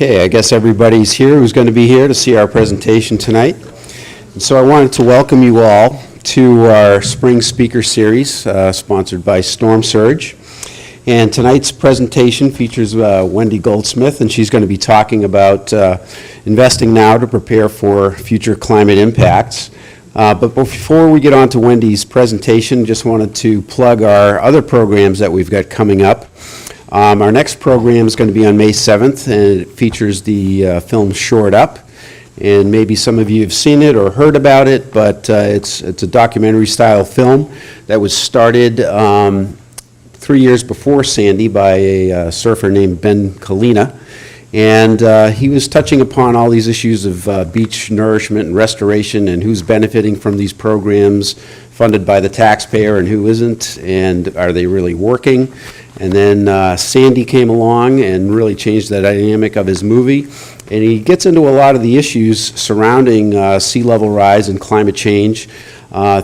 Okay, I guess everybody's here who's going to be here to see our presentation tonight. And so I wanted to welcome you all to our spring speaker series sponsored by Storm Surge. And tonight's presentation features Wendi Goldsmith, and she's going to be talking about investing now to prepare for future climate impacts. But before we get on to Wendy's presentation, just wanted to plug our other programs that we've got coming up. Our next program is going to be on May 7th, and it features the film Shored Up. And maybe some of you have seen it or heard about it, but it's a documentary-style film that was started 3 years before Sandy by a surfer named Ben Kalina. And he was touching upon all these issues of beach nourishment and restoration and who's benefiting from these programs funded by the taxpayer and who isn't, and are they really working? And then Sandy came along and really changed the dynamic of his movie. And he gets into a lot of the issues surrounding sea level rise and climate change,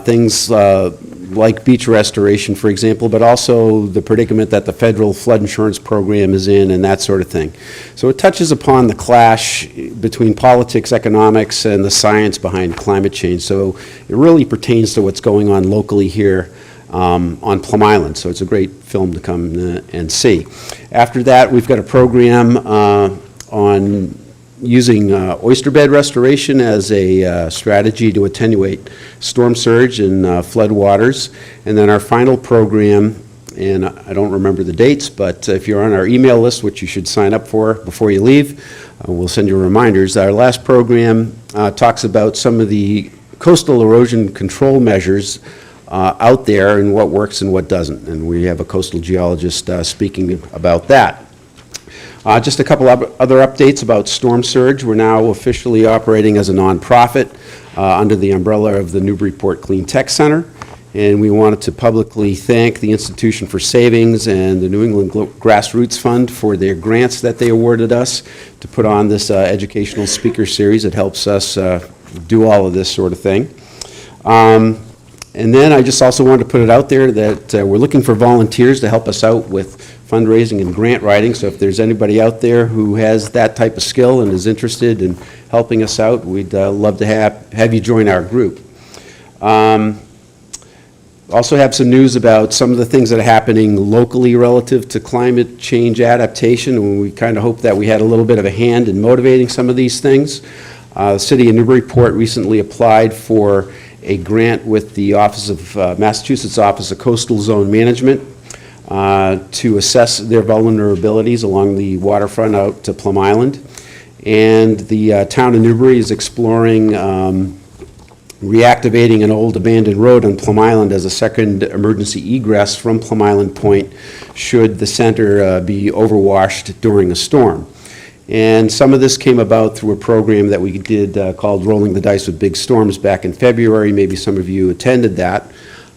things like beach restoration, for example, but also the predicament that the federal flood insurance program is in and that sort of thing. So it touches upon the clash between politics, economics, and the science behind climate change. So it really pertains to what's going on locally here on Plum Island. So it's a great film to come and see. After that, we've got a program on using oyster bed restoration as a strategy to attenuate storm surge and flood waters. And then our final program, and I don't remember the dates, but if you're on our email list, which you should sign up for before you leave, we'll send you reminders. Our last program talks about some of the coastal erosion control measures out there and what works and what doesn't. And we have a coastal geologist speaking about that. Just a couple of other updates about Storm Surge. We're now officially operating as a nonprofit under the umbrella of the Newburyport Clean Tech Center. And we wanted to publicly thank the Institution for Savings and the New England Grassroots Fund for their grants that they awarded us to put on this educational speaker series. It helps us do all of this sort of thing. And then I just also wanted to put it out there that we're looking for volunteers to help us out with fundraising and grant writing. So if there's anybody out there who has that type of skill and is interested in helping us out, we'd love to have you join our group. Also have some news about some of the things that are happening locally relative to climate change adaptation, and we kind of hope that we had a little bit of a hand in motivating some of these things. The city of Newburyport recently applied for a grant with the Massachusetts Office of Coastal Zone Management to assess their vulnerabilities along the waterfront out to Plum Island. And the town of Newbury is exploring reactivating an old abandoned road on Plum Island as a second emergency egress from Plum Island Point should the center be overwashed during a storm. And some of this came about through a program that we did called Rolling the Dice with Big Storms back in February. Maybe some of you attended that.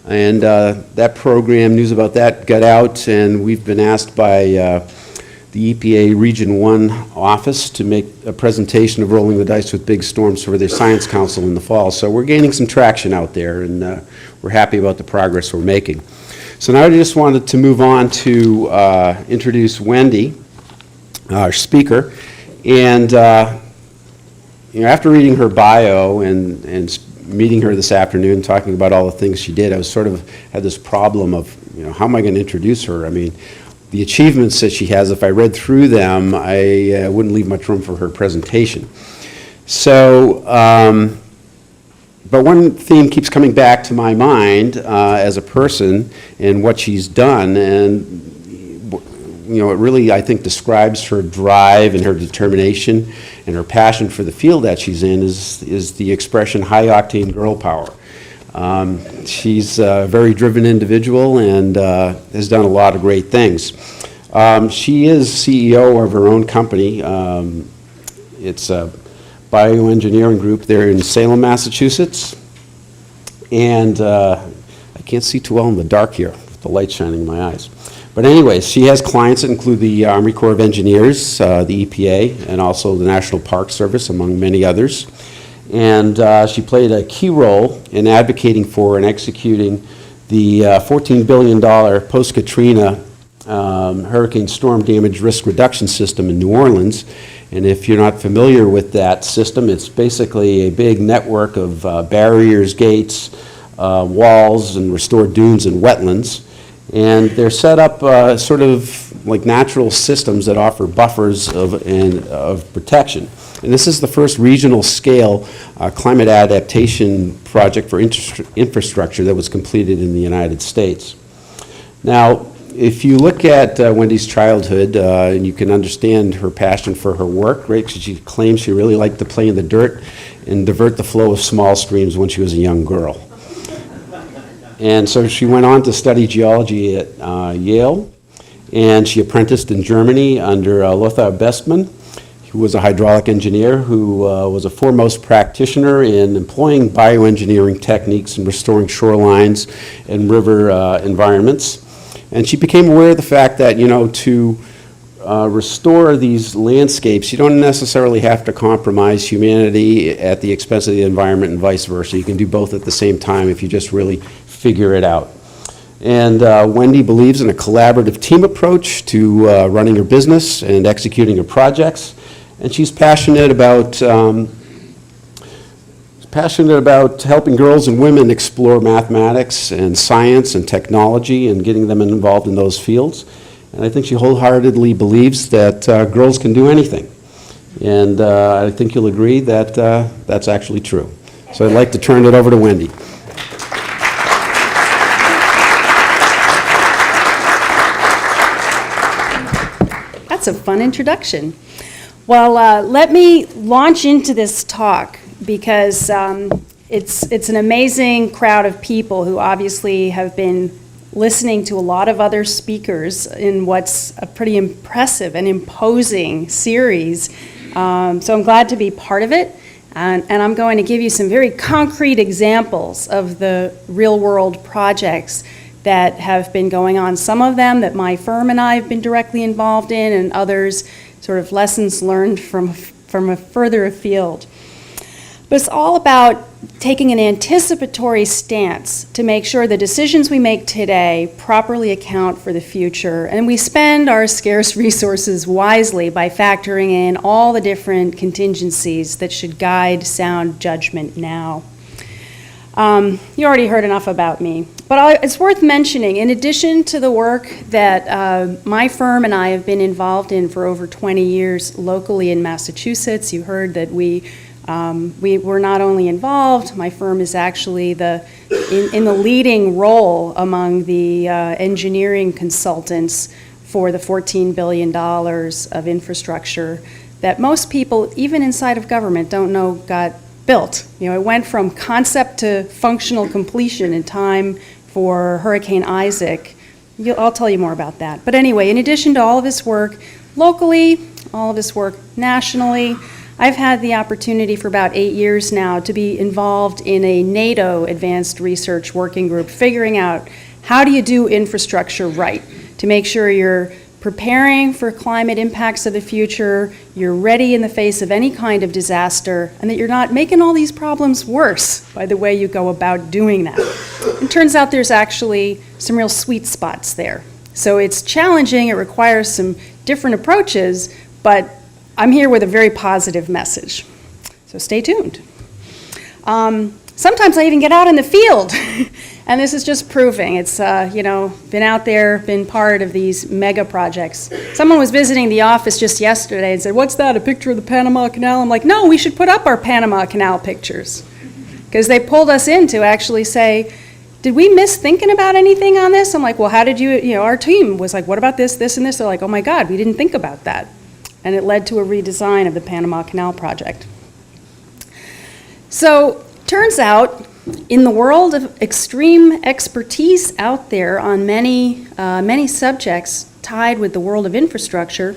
And that program, news about that got out, and we've been asked by the EPA Region 1 office to make a presentation of Rolling the Dice with Big Storms for their Science Council in the fall. So we're gaining some traction out there, and we're happy about the progress we're making. So now I just wanted to move on to introduce Wendi, our speaker. And after reading her bio and meeting her this afternoon, talking about all the things she did, I was sort of had this problem of, how am I going to introduce her? I mean, the achievements that she has, if I read through them, I wouldn't leave much room for her presentation. So, but one theme keeps coming back to my mind as a person and what she's done, and it really, I think, describes her drive and her determination and her passion for the field that she's in is the expression high-octane girl power. She's a very driven individual and has done a lot of great things. She is CEO of her own company. It's a Bioengineering group there in Salem, Massachusetts. And I can't see too well in the dark here with the light shining in my eyes. But anyways, she has clients that include the Army Corps of Engineers, the EPA, and also the National Park Service, among many others. And she played a key role in advocating for and executing the $14 billion post-Katrina hurricane storm damage risk reduction system in New Orleans. And if you're not familiar with that system, it's basically a big network of barriers, gates, walls, and restored dunes and wetlands. And they're set up sort of like natural systems that offer buffers of protection. And this is the first regional scale climate adaptation project for infrastructure that was completed in the United States. Now, if you look at Wendy's childhood, and you can understand her passion for her work, right? Because she claims she really liked to play in the dirt and divert the flow of small streams when she was a young girl. And so she went on to study geology at Yale, and she apprenticed in Germany under Lothar Bestmann, who was a hydraulic engineer who was a foremost practitioner in employing bioengineering techniques and restoring shorelines and river environments. And she became aware of the fact that, to restore these landscapes, you don't necessarily have to compromise humanity at the expense of the environment and vice versa. You can do both at the same time if you just really figure it out. And Wendi believes in a collaborative team approach to running her business and executing her projects. And she's passionate about helping girls and women explore mathematics and science and technology and getting them involved in those fields. And I think she wholeheartedly believes that girls can do anything. And I think you'll agree that that's actually true. So I'd like to turn it over to Wendi. That's a fun introduction. Well, let me launch into this talk because it's an amazing crowd of people who obviously have been listening to a lot of other speakers in what's a pretty impressive and imposing series. So I'm glad to be part of it, and I'm going to give you some very concrete examples of the real-world projects that have been going on. Some of them that my firm and I have been directly involved in, and others sort of lessons learned from a further afield. But it's all about taking an anticipatory stance to make sure the decisions we make today properly account for the future, and we spend our scarce resources wisely by factoring in all the different contingencies that should guide sound judgment now. You already heard enough about me, but it's worth mentioning, in addition to the work that my firm and I have been involved in for over 20 years locally in Massachusetts, you heard that we were not only involved, my firm is actually in the leading role among the engineering consultants for the $14 billion of infrastructure that most people, even inside of government, don't know got built. It went from concept to functional completion in time for Hurricane Isaac. I'll tell you more about that. But anyway, in addition to all of this work locally, all of this work nationally, I've had the opportunity for about 8 years now to be involved in a NATO advanced research working group, figuring out how do you do infrastructure right to make sure you're preparing for climate impacts of the future, you're ready in the face of any kind of disaster, and that you're not making all these problems worse by the way you go about doing that. It turns out there's actually some real sweet spots there. So it's challenging, it requires some different approaches, but I'm here with a very positive message. So stay tuned. Sometimes I even get out in the field, and this is just proving. It's, been out there, been part of these mega projects. Someone was visiting the office just yesterday and said, "What's that, a picture of the Panama Canal?" I'm like, no, we should put up our Panama Canal pictures. Because they pulled us in to actually say, did we miss thinking about anything on this? I'm like, well, how did our team was like, what about this, this, and this? They're like, oh my God, we didn't think about that. And it led to a redesign of the Panama Canal project. So, turns out, in the world of extreme expertise out there on many subjects tied with the world of infrastructure,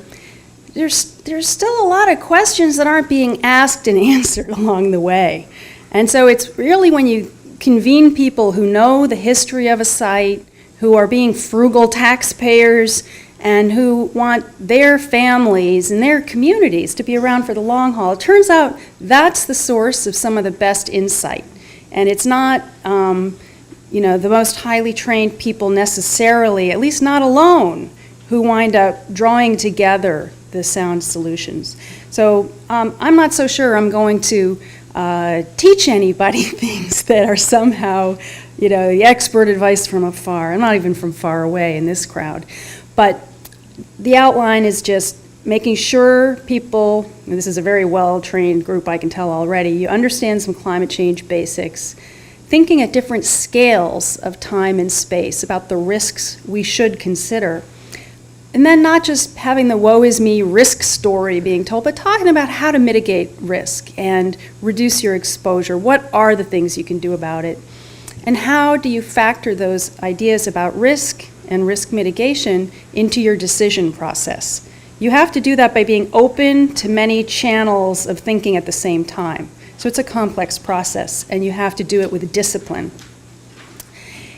there's still a lot of questions that aren't being asked and answered along the way. And so it's really when you convene people who know the history of a site, who are being frugal taxpayers, and who want their families and their communities to be around for the long haul. It turns out that's the source of some of the best insight. And it's not, the most highly trained people necessarily, at least not alone, who wind up drawing together the sound solutions. So I'm not so sure I'm going to teach anybody things that are somehow, the expert advice from afar. I'm not even from far away in this crowd. But the outline is just making sure people, and this is a very well-trained group, I can tell already, you understand some climate change basics, thinking at different scales of time and space about the risks we should consider. And then not just having the woe is me risk story being told, but talking about how to mitigate risk and reduce your exposure. What are the things you can do about it? And how do you factor those ideas about risk and risk mitigation into your decision process? You have to do that by being open to many channels of thinking at the same time. So it's a complex process, and you have to do it with discipline.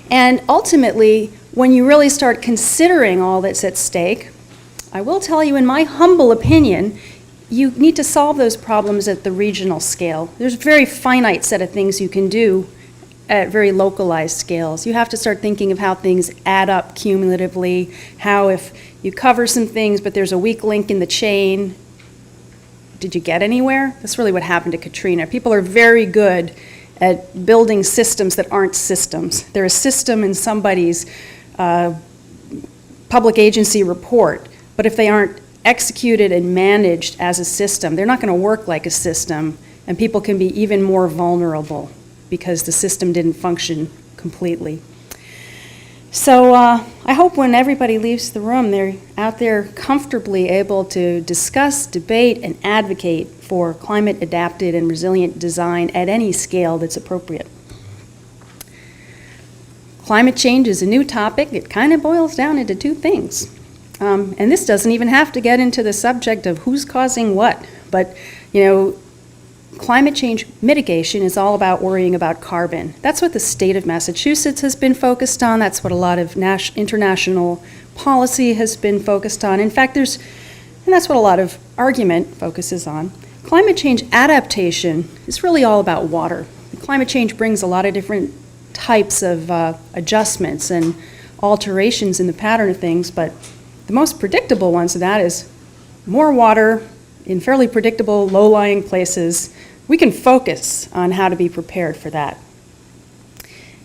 And ultimately, when you really start considering all that's at stake, I will tell you, in my humble opinion, you need to solve those problems at the regional scale. There's a very finite set of things you can do at very localized scales. You have to start thinking of how things add up cumulatively, how if you cover some things but there's a weak link in the chain, did you get anywhere? That's really what happened to Katrina. People are very good at building systems that aren't systems. They're a system in somebody's public agency report, but if they aren't executed and managed as a system, they're not going to work like a system, and people can be even more vulnerable because the system didn't function completely. So I hope when everybody leaves the room, they're out there comfortably able to discuss, debate, and advocate for climate-adapted and resilient design at any scale that's appropriate. Climate change is a new topic. It kind of boils down into two things. And this doesn't even have to get into the subject of who's causing what. But, climate change mitigation is all about worrying about carbon. That's what the state of Massachusetts has been focused on. That's what a lot of international policy has been focused on. In fact, and that's what a lot of argument focuses on. Climate change adaptation is really all about water. Climate change brings a lot of different types of adjustments and alterations in the pattern of things, but the most predictable ones of that is more water in fairly predictable, low-lying places. We can focus on how to be prepared for that.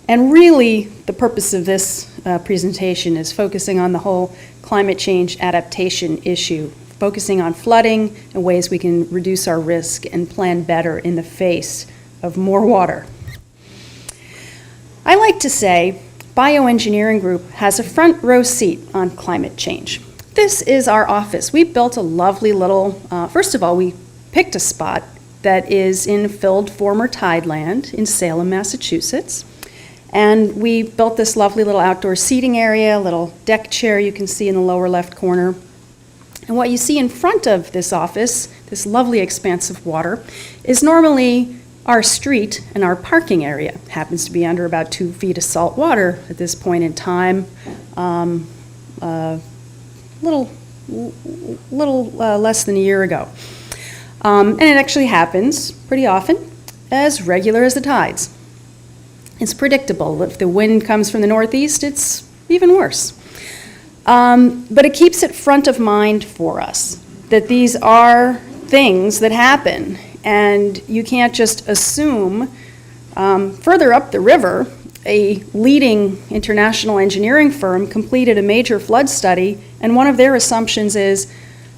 And really, the purpose of this presentation is focusing on the whole climate change adaptation issue, focusing on flooding and ways we can reduce our risk and plan better in the face of more water. I like to say Bioengineering Group has a front row seat on climate change. This is our office. We built a lovely little, first of all, we picked a spot that is in filled former tideland in Salem, Massachusetts. And we built this lovely little outdoor seating area, a little deck chair you can see in the lower left corner. And what you see in front of this office, this lovely expanse of water, is normally our street and our parking area. It happens to be under about 2 feet of salt water at this point in time. Little less than a year ago. And it actually happens pretty often, as regular as the tides. It's predictable. If the wind comes from the northeast, it's even worse. But it keeps it front of mind for us that these are things that happen, and you can't just assume. Further up the river, a leading international engineering firm completed a major flood study, and one of their assumptions is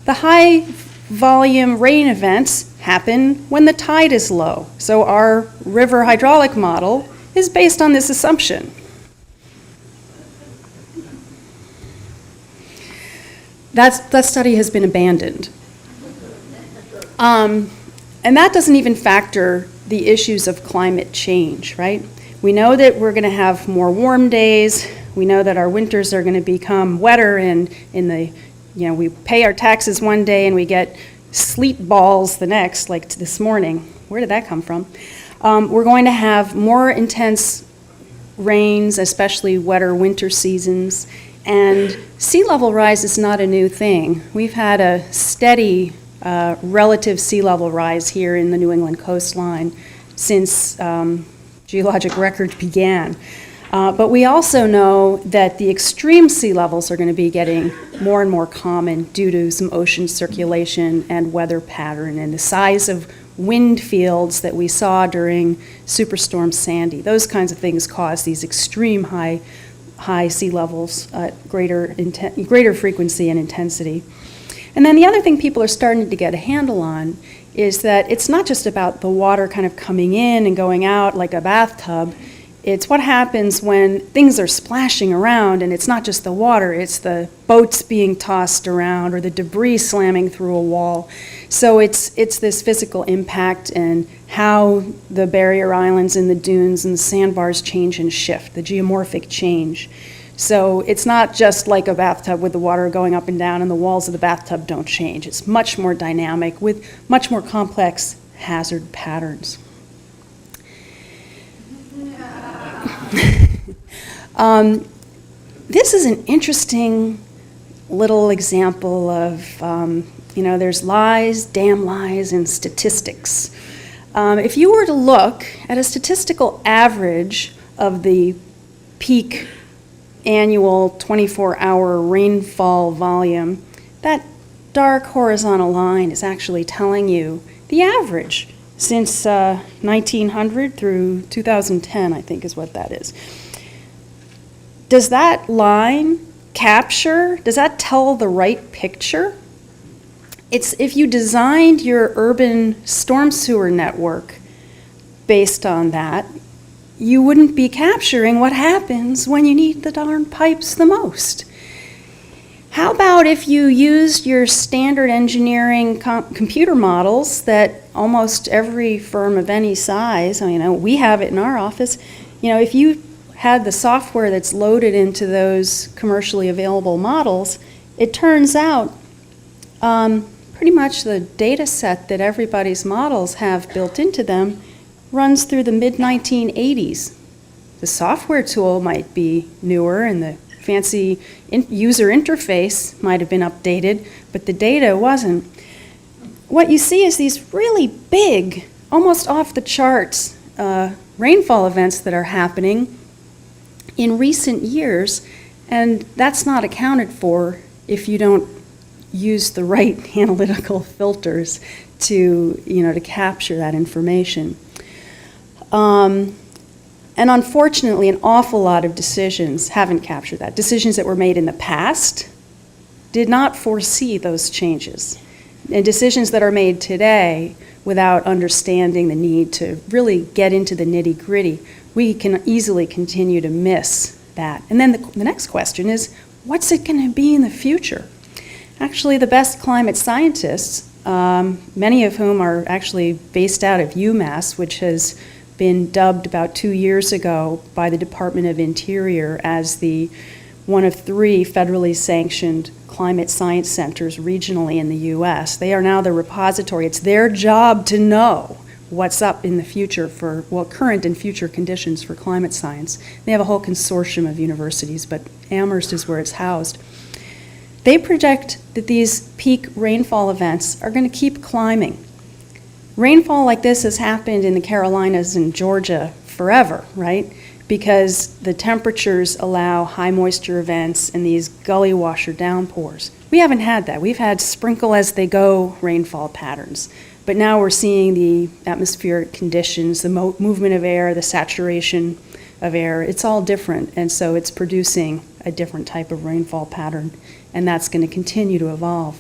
the high volume rain events happen when the tide is low. So our river hydraulic model is based on this assumption. That study has been abandoned. And that doesn't even factor the issues of climate change, right? We know that we're going to have more warm days. We know that our winters are going to become wetter, and we pay our taxes one day and we get sleet balls the next, like this morning. Where did that come from? We're going to have more intense rains, especially wetter winter seasons, and sea level rise is not a new thing. We've had a steady relative sea level rise here in the New England coastline since geologic record began. But we also know that the extreme sea levels are going to be getting more and more common due to some ocean circulation and weather pattern and the size of wind fields that we saw during Superstorm Sandy. Those kinds of things cause these extreme high sea levels at greater frequency and intensity. And then the other thing people are starting to get a handle on is that it's not just about the water kind of coming in and going out like a bathtub. It's what happens when things are splashing around, and it's not just the water, it's the boats being tossed around or the debris slamming through a wall. So it's this physical impact and how the barrier islands and the dunes and the sandbars change and shift, the geomorphic change. So it's not just like a bathtub with the water going up and down and the walls of the bathtub don't change. It's much more dynamic with much more complex hazard patterns. This is an interesting little example of, there's lies, damn lies, and statistics. If you were to look at a statistical average of the peak annual 24-hour rainfall volume, that dark horizontal line is actually telling you the average since 1900 through 2010, I think is what that is. Does that line does that tell the right picture? It's if you designed your urban storm sewer network based on that, you wouldn't be capturing what happens when you need the darn pipes the most. How about if you used your standard engineering computer models that almost every firm of any size, we have it in our office, if you had the software that's loaded into those commercially available models, it turns out pretty much the data set that everybody's models have built into them runs through the mid-1980s. The software tool might be newer and the fancy user interface might have been updated, but the data wasn't. What you see is these really big, almost off the charts rainfall events that are happening in recent years, and that's not accounted for if you don't use the right analytical filters to capture that information. And unfortunately, an awful lot of decisions haven't captured that. Decisions that were made in the past did not foresee those changes. And decisions that are made today without understanding the need to really get into the nitty-gritty, we can easily continue to miss that. And then the next question is, what's it going to be in the future? Actually, the best climate scientists, many of whom are actually based out of UMass, which has been dubbed about 2 years ago by the Department of Interior as the one of 3 federally sanctioned climate science centers regionally in the US. They are now the repository. It's their job to know what's up in the future for, current and future conditions for climate science. They have a whole consortium of universities, but Amherst is where it's housed. They project that these peak rainfall events are going to keep climbing. Rainfall like this has happened in the Carolinas and Georgia forever, right? Because the temperatures allow high moisture events and these gully washer downpours. We haven't had that. We've had sprinkle as they go rainfall patterns. But now we're seeing the atmospheric conditions, the movement of air, the saturation of air. It's all different, and so it's producing a different type of rainfall pattern, and that's going to continue to evolve.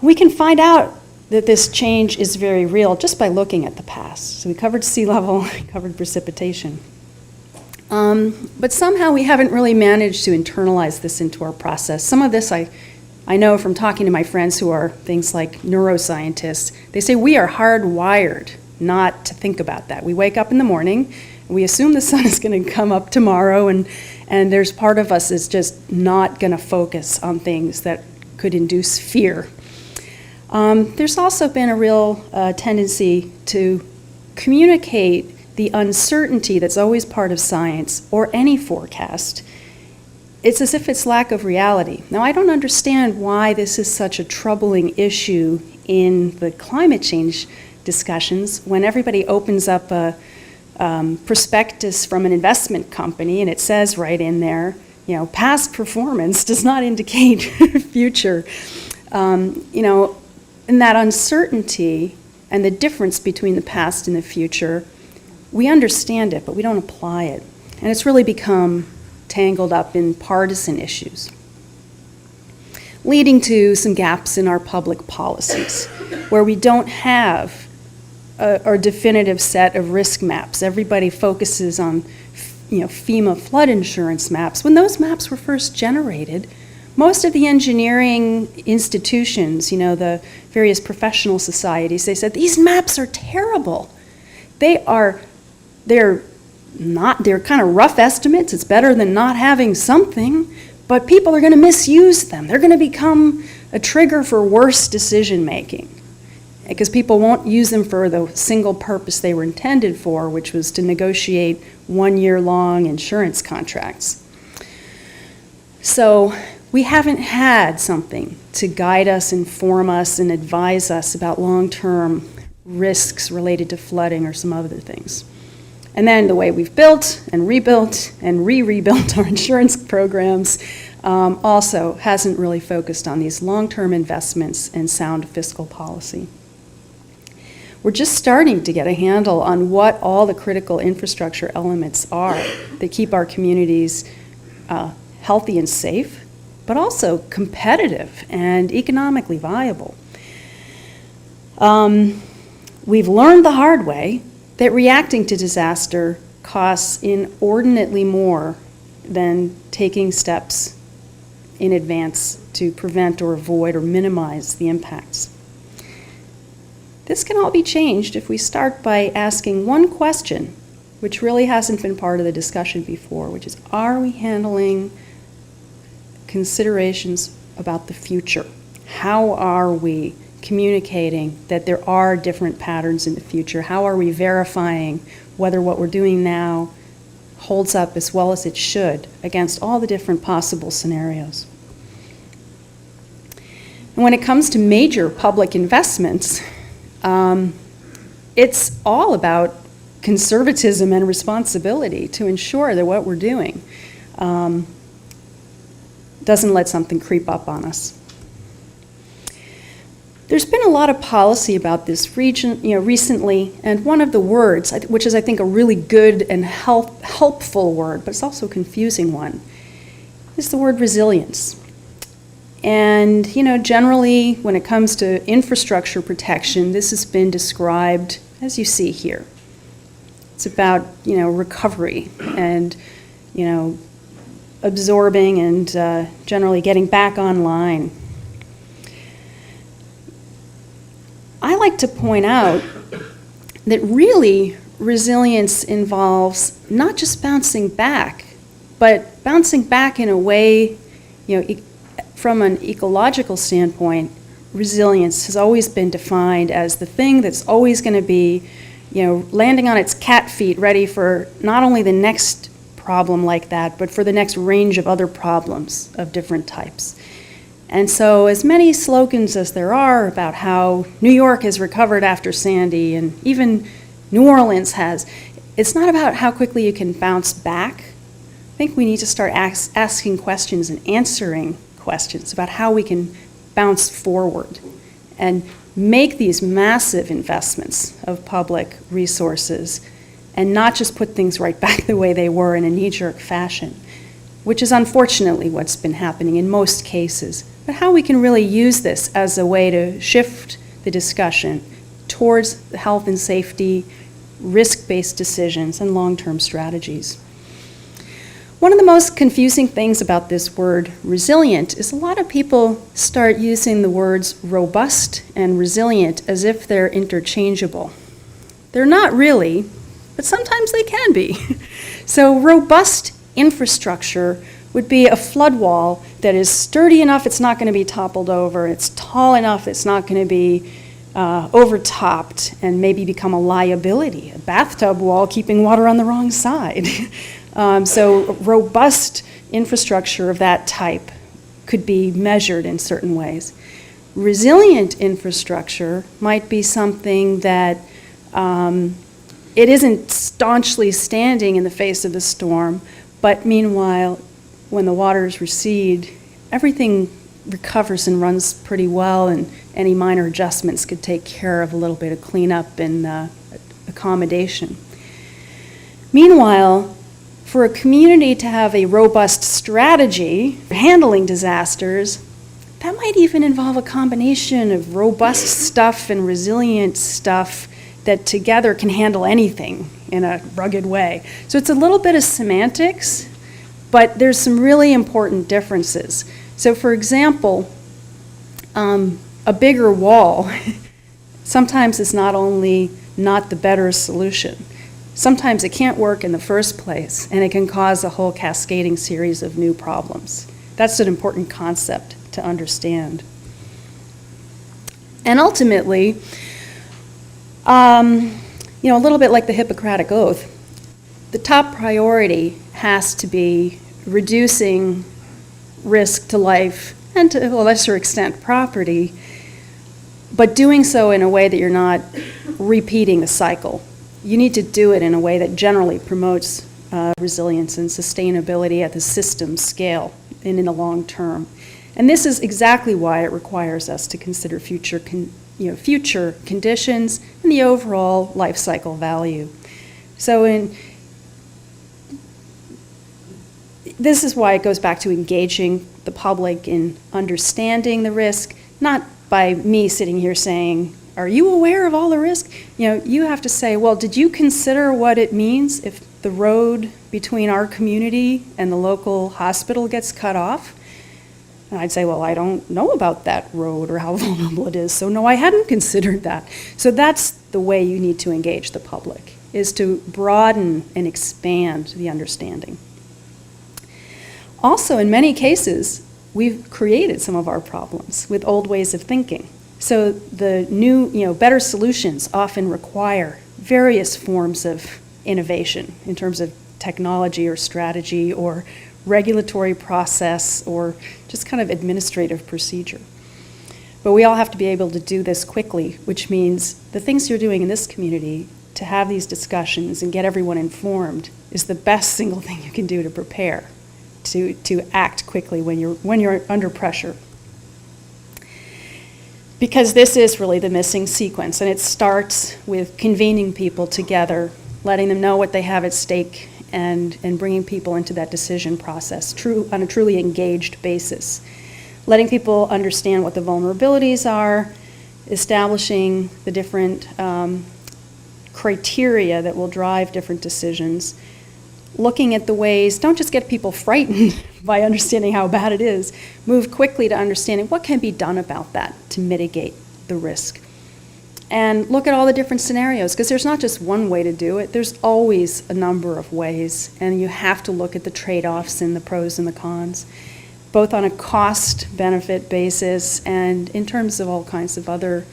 We can find out that this change is very real just by looking at the past. So we covered sea level, we covered precipitation. But somehow we haven't really managed to internalize this into our process. Some of this I know from talking to my friends who are things like neuroscientists. They say we are hardwired not to think about that. We wake up in the morning, and we assume the sun is going to come up tomorrow, and there's part of us that's just not going to focus on things that could induce fear. There's also been a real tendency to communicate the uncertainty that's always part of science or any forecast. It's as if it's lack of reality. Now, I don't understand why this is such a troubling issue in the climate change discussions when everybody opens up a prospectus from an investment company, and it says right in there, past performance does not indicate future. And that uncertainty and the difference between the past and the future, we understand it, but we don't apply it. And it's really become tangled up in partisan issues, leading to some gaps in our public policies, where we don't have a definitive set of risk maps. Everybody focuses on FEMA flood insurance maps. When those maps were first generated, most of the engineering institutions, the various professional societies, they said, these maps are terrible. They're kind of rough estimates. It's better than not having something, but people are going to misuse them. They're going to become a trigger for worse decision making, because people won't use them for the single purpose they were intended for, which was to negotiate 1 year long insurance contracts. So we haven't had something to guide us, inform us, and advise us about long-term risks related to flooding or some other things. And then the way we've built and rebuilt and re-rebuilt our insurance programs also hasn't really focused on these long-term investments and sound fiscal policy. We're just starting to get a handle on what all the critical infrastructure elements are that keep our communities healthy and safe, but also competitive and economically viable. We've learned the hard way that reacting to disaster costs inordinately more than taking steps in advance to prevent or avoid or minimize the impacts. This can all be changed if we start by asking one question, which really hasn't been part of the discussion before, which is, are we handling considerations about the future? How are we communicating that there are different patterns in the future? How are we verifying whether what we're doing now holds up as well as it should against all the different possible scenarios? And when it comes to major public investments, it's all about conservatism and responsibility to ensure that what we're doing doesn't let something creep up on us. There's been a lot of policy about this region, recently, and one of the words, which is I think a really good and helpful word, but it's also a confusing one, is the word resilience. And generally, when it comes to infrastructure protection, this has been described as you see here. It's about recovery and absorbing and generally getting back online. I like to point out that really resilience involves not just bouncing back, but bouncing back in a way, from an ecological standpoint, resilience has always been defined as the thing that's always going to be, landing on its cat feet, ready for not only the next problem like that, but for the next range of other problems of different types. And so as many slogans as there are about how New York has recovered after Sandy, and even New Orleans has, it's not about how quickly you can bounce back. I think we need to start asking questions and answering questions about how we can bounce forward and make these massive investments of public resources and not just put things right back the way they were in a knee-jerk fashion, which is unfortunately what's been happening in most cases, but how we can really use this as a way to shift the discussion towards health and safety, risk-based decisions, and long-term strategies. One of the most confusing things about this word resilient is a lot of people start using the words robust and resilient as if they're interchangeable. They're not really, but sometimes they can be. So robust infrastructure would be a flood wall that is sturdy enough it's not going to be toppled over, it's tall enough it's not going to be overtopped and maybe become a liability, a bathtub wall keeping water on the wrong side. So robust infrastructure of that type could be measured in certain ways. Resilient infrastructure might be something that it isn't staunchly standing in the face of the storm, but meanwhile, when the waters recede, everything recovers and runs pretty well, and any minor adjustments could take care of a little bit of cleanup and accommodation. Meanwhile, for a community to have a robust strategy for handling disasters, that might even involve a combination of robust stuff and resilient stuff that together can handle anything in a rugged way. So it's a little bit of semantics, but there's some really important differences. So for example, a bigger wall sometimes is not only not the better solution, sometimes it can't work in the first place, and it can cause a whole cascading series of new problems. That's an important concept to understand. And ultimately, a little bit like the Hippocratic Oath, the top priority has to be reducing risk to life and to a lesser extent property, but doing so in a way that you're not repeating the cycle. You need to do it in a way that generally promotes resilience and sustainability at the system scale and in the long term. And this is exactly why it requires us to consider future conditions and the overall life cycle value. So this is why it goes back to engaging the public in understanding the risk, not by me sitting here saying, are you aware of all the risk? You have to say, well, did you consider what it means if the road between our community and the local hospital gets cut off? And I'd say, well, I don't know about that road or how vulnerable it is, so no, I hadn't considered that. So that's the way you need to engage the public, is to broaden and expand the understanding. Also, in many cases, we've created some of our problems with old ways of thinking. So the new, better solutions often require various forms of innovation in terms of technology or strategy or regulatory process or just kind of administrative procedure. But we all have to be able to do this quickly, which means the things you're doing in this community to have these discussions and get everyone informed is the best single thing you can do to prepare, to act quickly when you're under pressure. Because this is really the missing sequence, and it starts with convening people together, letting them know what they have at stake, and bringing people into that decision process on a truly engaged basis. Letting people understand what the vulnerabilities are, establishing the different criteria that will drive different decisions, looking at the ways, don't just get people frightened by understanding how bad it is, move quickly to understanding what can be done about that to mitigate the risk. And look at all the different scenarios, because there's not just one way to do it, there's always a number of ways, and you have to look at the trade-offs and the pros and the cons, both on a cost-benefit basis and in terms of all kinds of other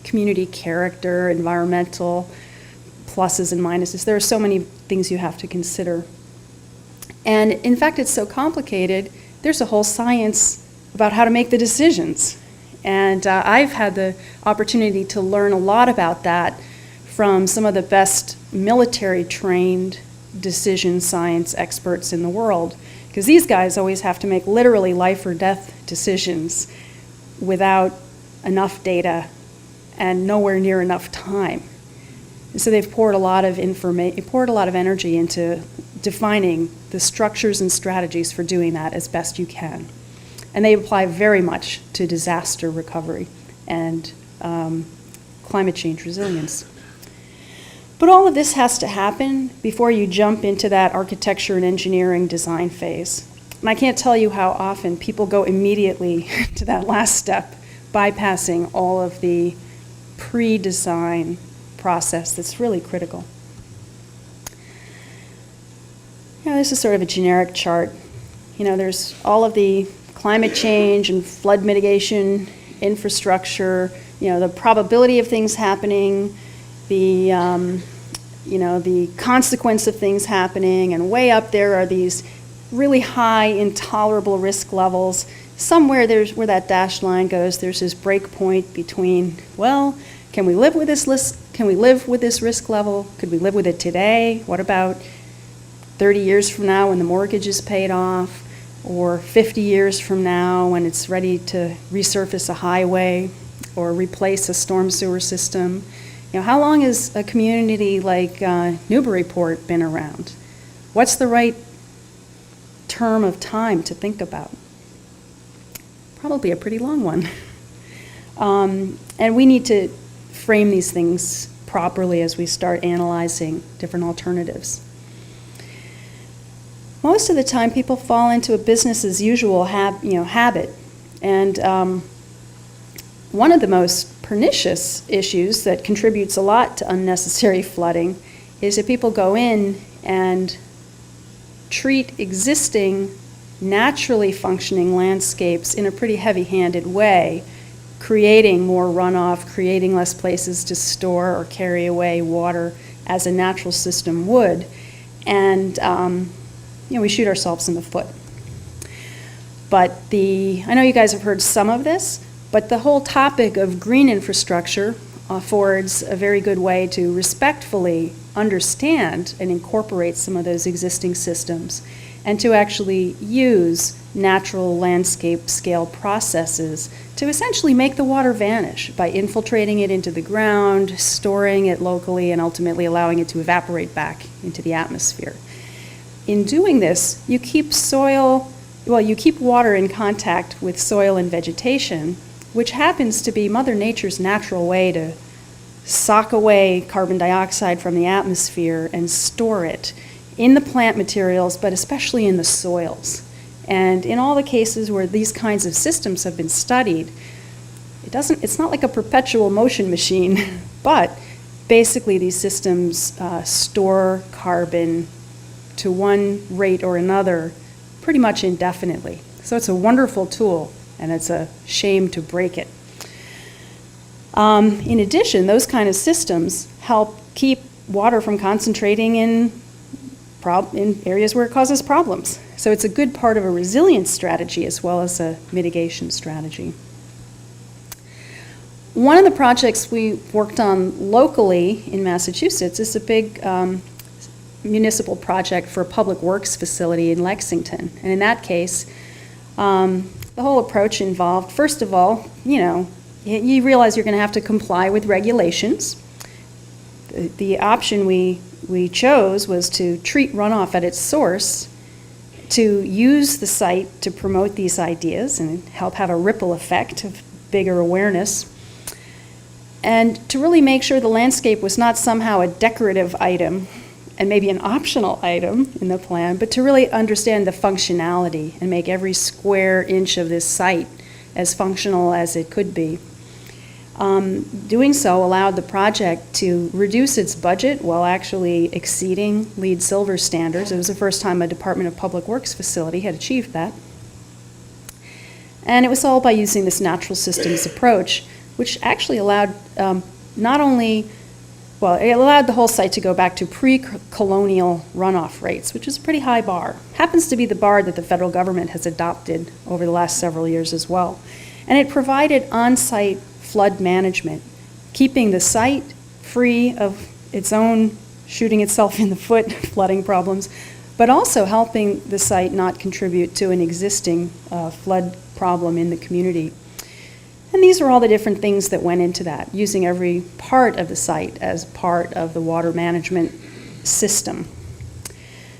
community character, environmental pluses and minuses. There are so many things you have to consider. And in fact, it's so complicated, there's a whole science about how to make the decisions. And I've had the opportunity to learn a lot about that from some of the best military-trained decision science experts in the world, because these guys always have to make literally life or death decisions without enough data and nowhere near enough time. And so they've poured a lot of energy into defining the structures and strategies for doing that as best you can. And they apply very much to disaster recovery and climate change resilience. But all of this has to happen before you jump into that architecture and engineering design phase. And I can't tell you how often people go immediately to that last step, bypassing all of the pre-design process that's really critical. This is sort of a generic chart. There's all of the climate change and flood mitigation, infrastructure, the probability of things happening, the consequence of things happening, and way up there are these really high intolerable risk levels. Somewhere there's where that dashed line goes, there's this break point between, well, Can we live with this Can we live with this risk level? Could we live with it today? What about 30 years from now when the mortgage is paid off? Or 50 years from now when it's ready to resurface a highway or replace a storm sewer system? How long has a community like Newburyport been around? What's the right term of time to think about? Probably a pretty long one. And we need to frame these things properly as we start analyzing different alternatives. Most of the time, people fall into a business as usual habit. And one of the most pernicious issues that contributes a lot to unnecessary flooding is that people go in and treat existing, naturally functioning landscapes in a pretty heavy-handed way, creating more runoff, creating less places to store or carry away water as a natural system would. And we shoot ourselves in the foot. But I know you guys have heard some of this, but the whole topic of green infrastructure affords a very good way to respectfully understand and incorporate some of those existing systems and to actually use natural landscape scale processes to essentially make the water vanish by infiltrating it into the ground, storing it locally, and ultimately allowing it to evaporate back into the atmosphere. In doing this, you keep water in contact with soil and vegetation, which happens to be Mother Nature's natural way to sock away carbon dioxide from the atmosphere and store it in the plant materials, but especially in the soils. And in all the cases where these kinds of systems have been studied, it's not like a perpetual motion machine, but basically these systems store carbon to one rate or another pretty much indefinitely. So it's a wonderful tool, and it's a shame to break it. In addition, those kind of systems help keep water from concentrating in areas where it causes problems. So it's a good part of a resilience strategy as well as a mitigation strategy. One of the projects we worked on locally in Massachusetts is a big municipal project for a public works facility in Lexington. And in that case, the whole approach involved, first of all, you realize you're going to have to comply with regulations. The option we chose was to treat runoff at its source, to use the site to promote these ideas and help have a ripple effect of bigger awareness, and to really make sure the landscape was not somehow a decorative item and maybe an optional item in the plan, but to really understand the functionality and make every square inch of this site as functional as it could be. Doing so allowed the project to reduce its budget while actually exceeding LEED Silver standards. It was the first time a Department of Public Works facility had achieved that. And it was all by using this natural systems approach, which actually allowed it allowed the whole site to go back to pre-colonial runoff rates, which is a pretty high bar. Happens to be the bar that the federal government has adopted over the last several years as well. And it provided on-site flood management, keeping the site free of its own shooting itself in the foot flooding problems, but also helping the site not contribute to an existing flood problem in the community. And these are all the different things that went into that, using every part of the site as part of the water management system.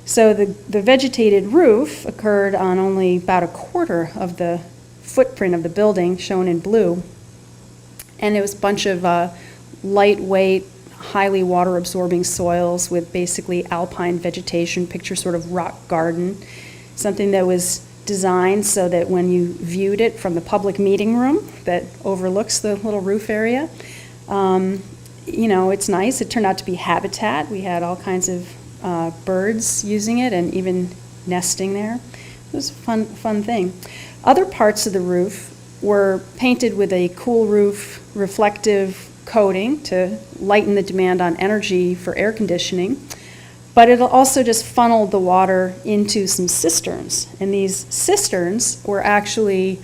So the vegetated roof occurred on only about a quarter of the footprint of the building, shown in blue. And it was a bunch of lightweight, highly water-absorbing soils with basically alpine vegetation, picture sort of rock garden, something that was designed so that when you viewed it from the public meeting room that overlooks the little roof area, it's nice. It turned out to be habitat. We had all kinds of birds using it and even nesting there. It was a fun thing. Other parts of the roof were painted with a cool roof reflective coating to lighten the demand on energy for air conditioning. But it also just funneled the water into some cisterns. And these cisterns were actually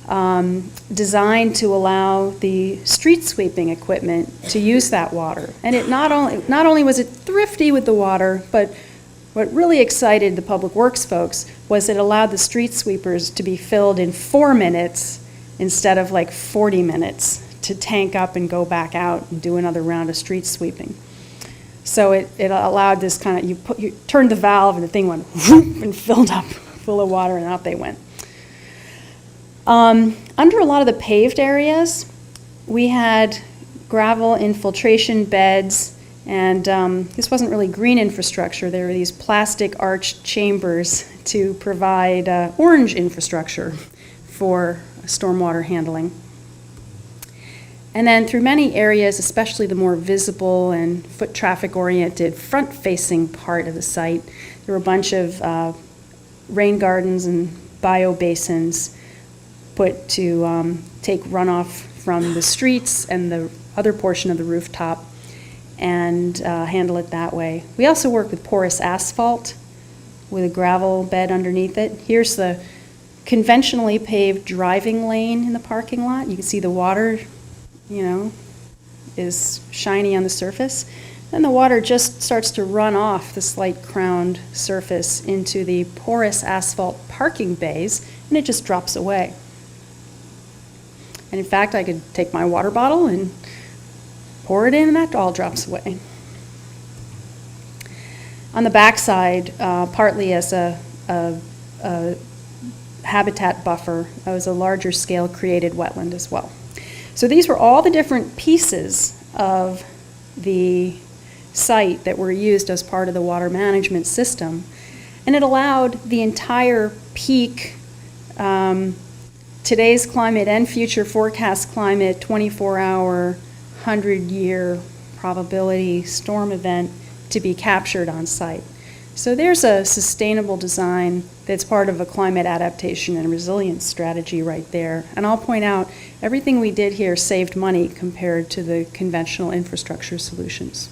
designed to allow the street sweeping equipment to use that water. And it not only was it thrifty with the water, but what really excited the public works folks was it allowed the street sweepers to be filled in 4 minutes instead of like 40 minutes to tank up and go back out and do another round of street sweeping. So it allowed this kind of, you turned the valve and the thing went whoop and filled up full of water and out they went. Under a lot of the paved areas, we had gravel infiltration beds, and this wasn't really green infrastructure. There were these plastic arched chambers to provide orange infrastructure for stormwater handling. And then through many areas, especially the more visible and foot traffic oriented front-facing part of the site, there were a bunch of rain gardens and bio basins put to take runoff from the streets and the other portion of the rooftop and handle it that way. We also work with porous asphalt with a gravel bed underneath it. Here's the conventionally paved driving lane in the parking lot. You can see the water, is shiny on the surface. Then the water just starts to run off the slight crowned surface into the porous asphalt parking bays, and it just drops away. And in fact, I could take my water bottle and pour it in, and that all drops away. On the backside, partly as a habitat buffer, it was a larger scale created wetland as well. So these were all the different pieces of the site that were used as part of the water management system. And it allowed the entire peak, today's climate and future forecast climate, 24-hour, 100-year probability storm event to be captured on site. So there's a sustainable design that's part of a climate adaptation and resilience strategy right there. And I'll point out, everything we did here saved money compared to the conventional infrastructure solutions.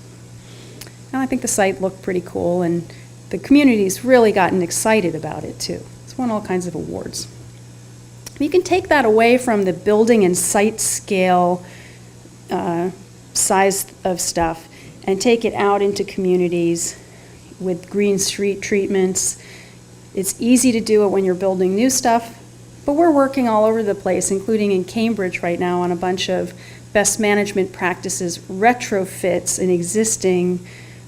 And I think the site looked pretty cool, and the community's really gotten excited about it too. It's won all kinds of awards. You can take that away from the building and site scale size of stuff and take it out into communities with green street treatments. It's easy to do it when you're building new stuff, but we're working all over the place, including in Cambridge right now, on a bunch of best management practices, retrofits in existing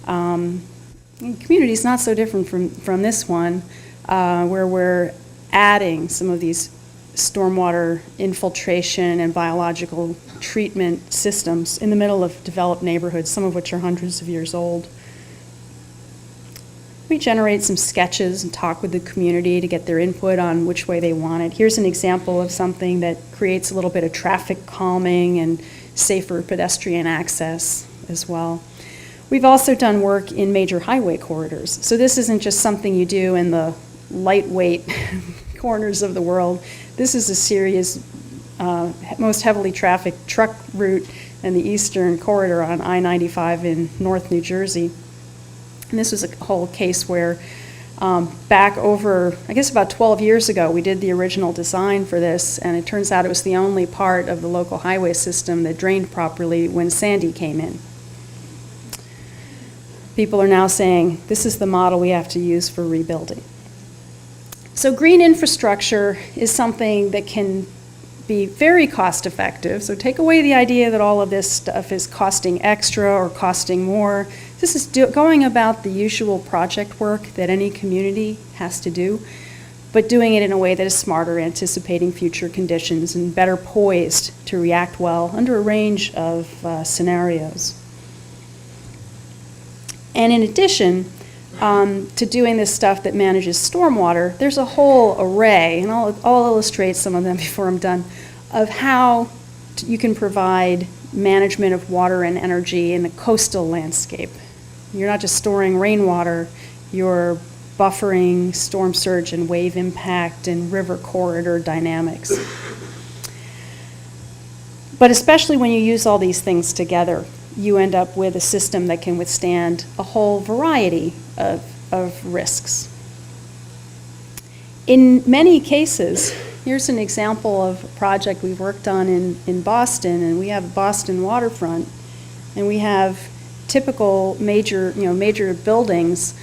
communities, not so different from this one, where we're adding some of these stormwater infiltration and biological treatment systems in the middle of developed neighborhoods, some of which are hundreds of years old. We generate some sketches and talk with the community to get their input on which way they want it. Here's an example of something that creates a little bit of traffic calming and safer pedestrian access as well. We've also done work in major highway corridors. So this isn't just something you do in the lightweight corners of the world. This is a serious, most heavily trafficked truck route in the eastern corridor on I-95 in North New Jersey. And this was a whole case where back over, I guess about 12 years ago, we did the original design for this, and it turns out it was the only part of the local highway system that drained properly when Sandy came in. People are now saying, this is the model we have to use for rebuilding. So green infrastructure is something that can be very cost effective. So take away the idea that all of this stuff is costing extra or costing more. This is going about the usual project work that any community has to do, but doing it in a way that is smarter, anticipating future conditions, and better poised to react well under a range of scenarios. And in addition to doing this stuff that manages stormwater, there's a whole array, and I'll illustrate some of them before I'm done, of how you can provide management of water and energy in the coastal landscape. You're not just storing rainwater, you're buffering storm surge and wave impact and river corridor dynamics. But especially when you use all these things together, you end up with a system that can withstand a whole variety of risks. In many cases, here's an example of a project we've worked on in Boston, and we have Boston waterfront, and we have typical major buildings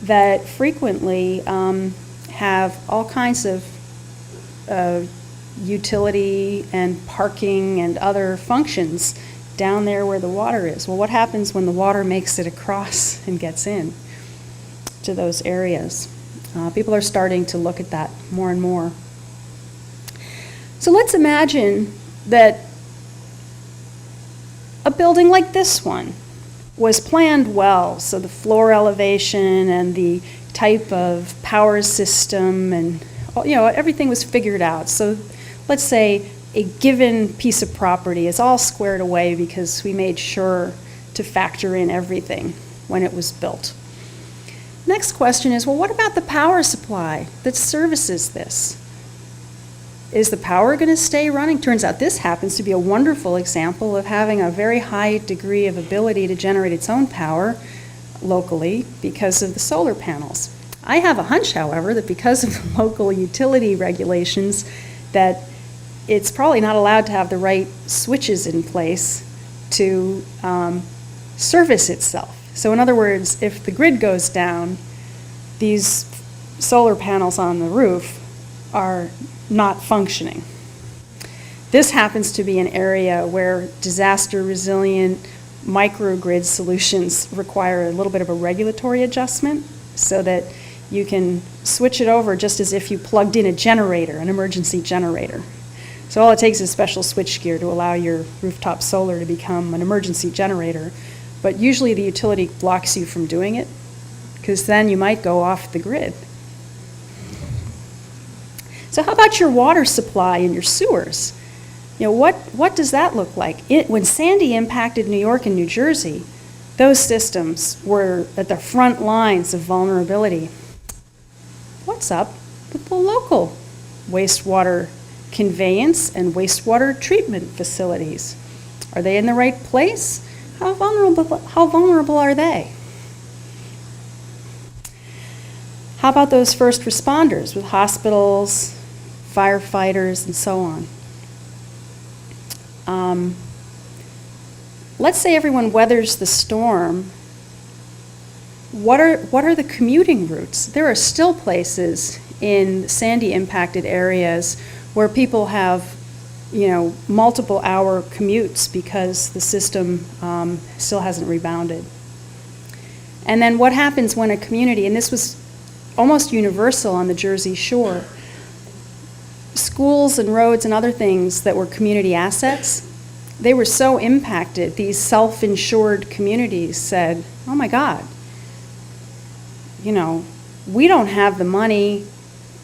that frequently have all kinds of utility and parking and other functions down there where the water is. Well, what happens when the water makes it across and gets in to those areas? People are starting to look at that more and more. So let's imagine that a building like this one was planned well, so the floor elevation and the type of power system and everything was figured out. So let's say a given piece of property is all squared away because we made sure to factor in everything when it was built. Next question is, well, what about the power supply that services this? Is the power going to stay running? Turns out this happens to be a wonderful example of having a very high degree of ability to generate its own power locally because of the solar panels. I have a hunch, however, that because of the local utility regulations, that it's probably not allowed to have the right switches in place to service itself. So in other words, if the grid goes down, these solar panels on the roof are not functioning. This happens to be an area where disaster-resilient microgrid solutions require a little bit of a regulatory adjustment so that you can switch it over just as if you plugged in a generator, an emergency generator. So all it takes is special switchgear to allow your rooftop solar to become an emergency generator. But usually the utility blocks you from doing it because then you might go off the grid. So how about your water supply and your sewers? What does that look like? When Sandy impacted New York and New Jersey, those systems were at the front lines of vulnerability. What's up with the local wastewater conveyance and wastewater treatment facilities? Are they in the right place? How vulnerable are they? How about those first responders with hospitals, firefighters, and so on? Let's say everyone weathers the storm. What are the commuting routes? There are still places in Sandy-impacted areas where people have, multiple hour commutes because the system still hasn't rebounded. And then what happens when a community, and this was almost universal on the Jersey Shore, schools and roads and other things that were community assets, they were so impacted, these self-insured communities said, oh my God, we don't have the money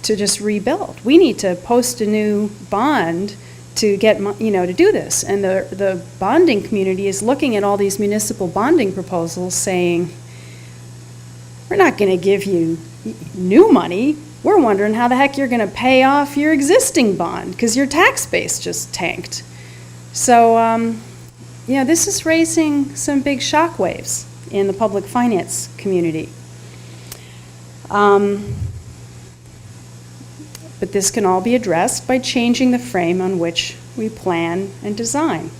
to just rebuild. We need to post a new bond to get, to do this. And the bonding community is looking at all these municipal bonding proposals saying, we're not going to give you new money. We're wondering how the heck you're going to pay off your existing bond because your tax base just tanked. So, this is raising some big shockwaves in the public finance community. But this can all be addressed by changing the frame on which we plan and design.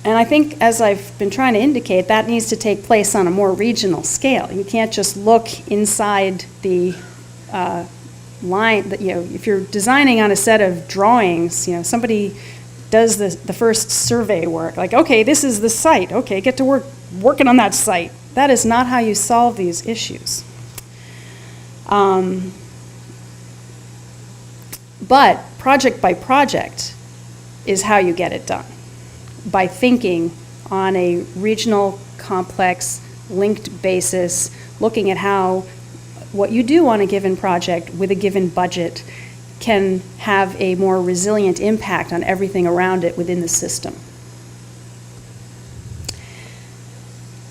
And I think, as I've been trying to indicate, that needs to take place on a more regional scale. You can't just look inside the line that, if you're designing on a set of drawings, somebody does the first survey work, like, okay, this is the site, okay, get to work working on that site. That is not how you solve these issues. But project by project is how you get it done, by thinking on a regional, complex, linked basis, looking at how what you do on a given project with a given budget can have a more resilient impact on everything around it within the system.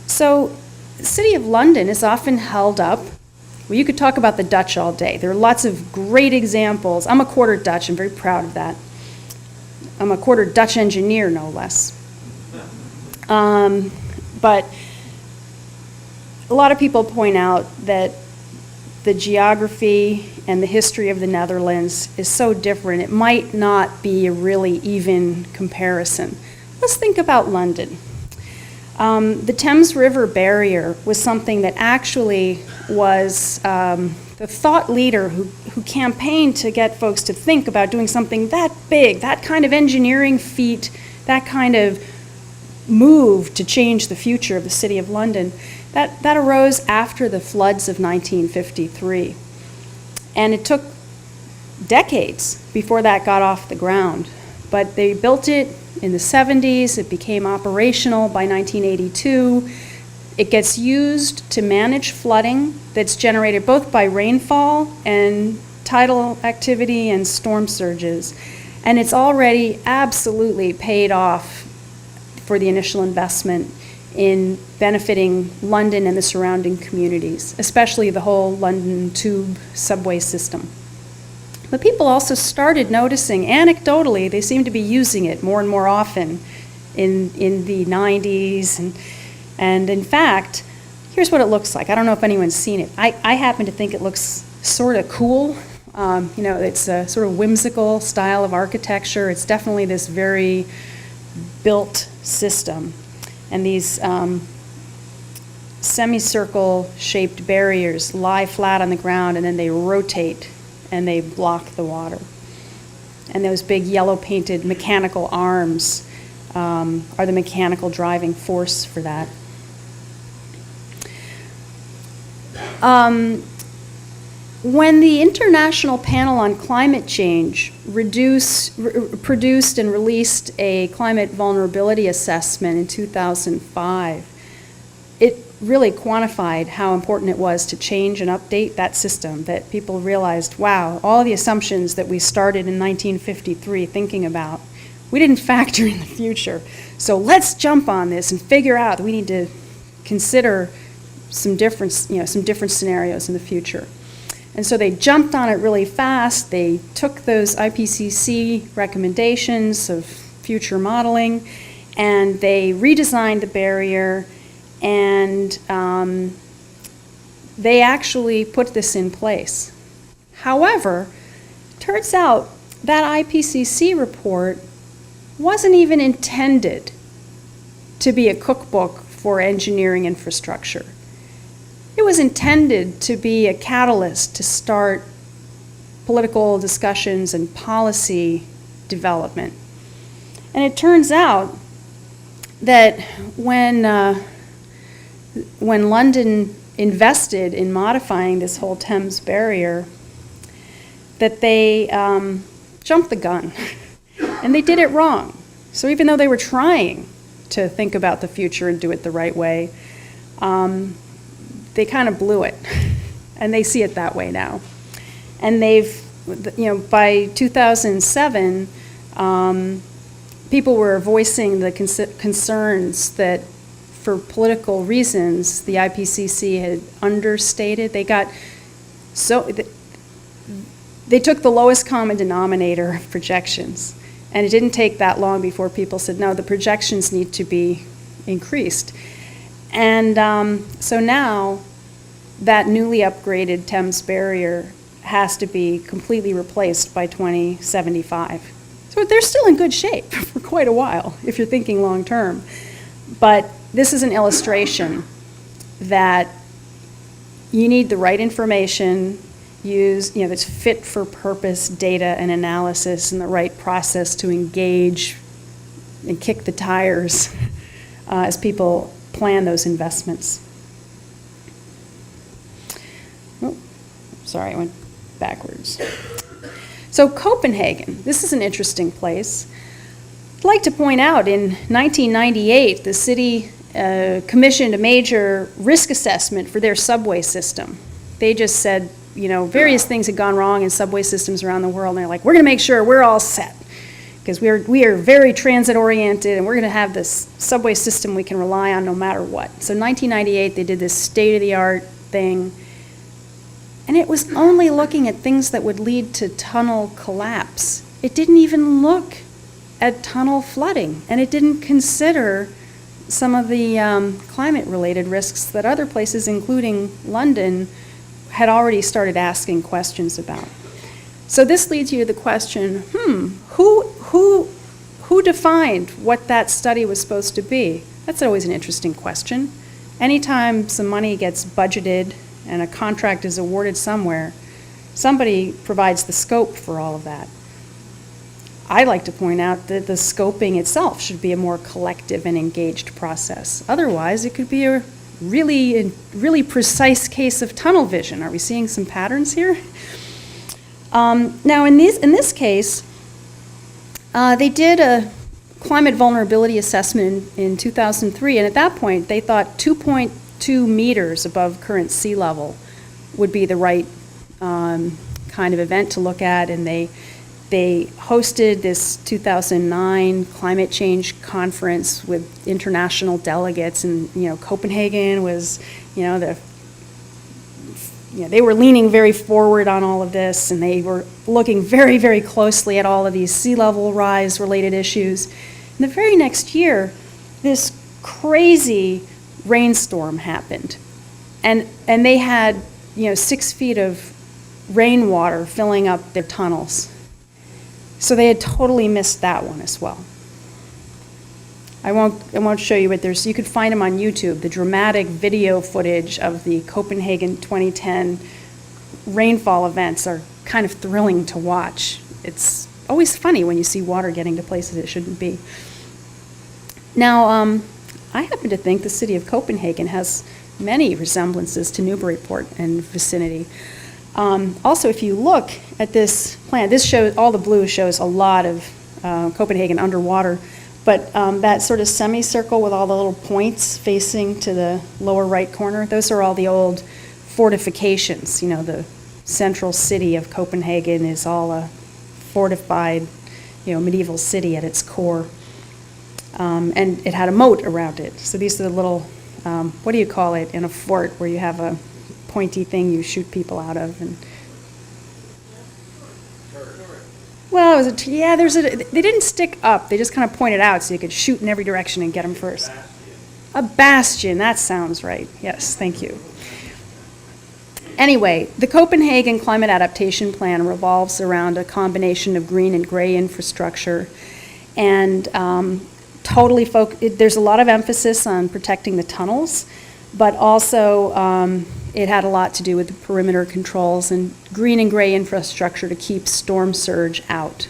So the City of London is often held up. Well, you could talk about the Dutch all day. There are lots of great examples. I'm a quarter Dutch. I'm very proud of that. I'm a quarter Dutch engineer, no less. But a lot of people point out that the geography and the history of the Netherlands is so different, it might not be a really even comparison. Let's think about London. The Thames River barrier was something that actually was the thought leader who campaigned to get folks to think about doing something that big, that kind of engineering feat, that kind of move to change the future of the City of London. That arose after the floods of 1953. And it took decades before that got off the ground. But they built it in the 70s, it became operational by 1982. It gets used to manage flooding that's generated both by rainfall and tidal activity and storm surges. And it's already absolutely paid off for the initial investment in benefiting London and the surrounding communities, especially the whole London Tube subway system. But people also started noticing, anecdotally, they seem to be using it more and more often in the 90s. And in fact, here's what it looks like. I don't know if anyone's seen it. I happen to think it looks sort of cool. It's a sort of whimsical style of architecture. It's definitely this very built system. And these semicircle shaped barriers lie flat on the ground, and then they rotate and they block the water. And those big yellow painted mechanical arms are the mechanical driving force for that. When the International Panel on Climate Change produced and released a climate vulnerability assessment in 2005, it really quantified how important it was to change and update that system, that people realized, wow, all the assumptions that we started in 1953 thinking about, we didn't factor in the future. So let's jump on this and figure out that we need to consider some different scenarios in the future. And so they jumped on it really fast. They took those IPCC recommendations of future modeling, and they redesigned the barrier, and they actually put this in place. However, turns out that IPCC report wasn't even intended to be a cookbook for engineering infrastructure. It was intended to be a catalyst to start political discussions and policy development. And it turns out that when London invested in modifying this whole Thames barrier, that they jumped the gun, and they did it wrong. So even though they were trying to think about the future and do it the right way, they kind of blew it, and they see it that way now. And by 2007, people were voicing the concerns that for political reasons, the IPCC had understated. They took the lowest common denominator of projections, and it didn't take that long before people said, no, the projections need to be increased. And so now that newly upgraded Thames barrier has to be completely replaced by 2075. So they're still in good shape for quite a while if you're thinking long term. But this is an illustration that you need the right information, that's fit for purpose data and analysis, and the right process to engage and kick the tires as people plan those investments. Oh, sorry, I went backwards. So Copenhagen, this is an interesting place. I'd like to point out in 1998, the city commissioned a major risk assessment for their subway system. They just said, various things had gone wrong in subway systems around the world, and they're like, we're going to make sure we're all set, because we are very transit-oriented, and we're going to have this subway system we can rely on no matter what. So in 1998, they did this state-of-the-art thing, and it was only looking at things that would lead to tunnel collapse. It didn't even look at tunnel flooding, and it didn't consider some of the climate-related risks that other places, including London, had already started asking questions about. So this leads you to the question, who defined what that study was supposed to be? That's always an interesting question. Anytime some money gets budgeted and a contract is awarded somewhere, somebody provides the scope for all of that. I like to point out that the scoping itself should be a more collective and engaged process. Otherwise, it could be a really precise case of tunnel vision. Are we seeing some patterns here? Now, in this case, they did a climate vulnerability assessment in 2003, and at that point, they thought 2.2 meters above current sea level would be the right kind of event to look at, and they hosted this 2009 climate change conference with international delegates, and Copenhagen was, they were leaning very forward on all of this, and they were looking very, very closely at all of these sea level rise related issues. And the very next year, this crazy rainstorm happened, and they had 6 feet of rainwater filling up their tunnels. So they had totally missed that one as well. I won't show you, but you could find them on YouTube, the dramatic video footage of the Copenhagen 2010 rainfall events are kind of thrilling to watch. It's always funny when you see water getting to places it shouldn't be. Now, I happen to think the city of Copenhagen has many resemblances to Newburyport and vicinity. Also, if you look at this plan, this shows, all the blue shows a lot of Copenhagen underwater, but that sort of semicircle with all the little points facing to the lower right corner, those are all the old fortifications. The central city of Copenhagen is all a fortified, medieval city at its core. And it had a moat around it. So these are the little, what do you call it in a fort where you have a pointy thing you shoot people out of? And well, it was they didn't stick up. They just kind of pointed out so you could shoot in every direction and get them first. A bastion, that sounds right. Yes, thank you. Anyway, the Copenhagen Climate Adaptation Plan revolves around a combination of green and gray infrastructure, and there's a lot of emphasis on protecting the tunnels, but also it had a lot to do with the perimeter controls and green and gray infrastructure to keep storm surge out.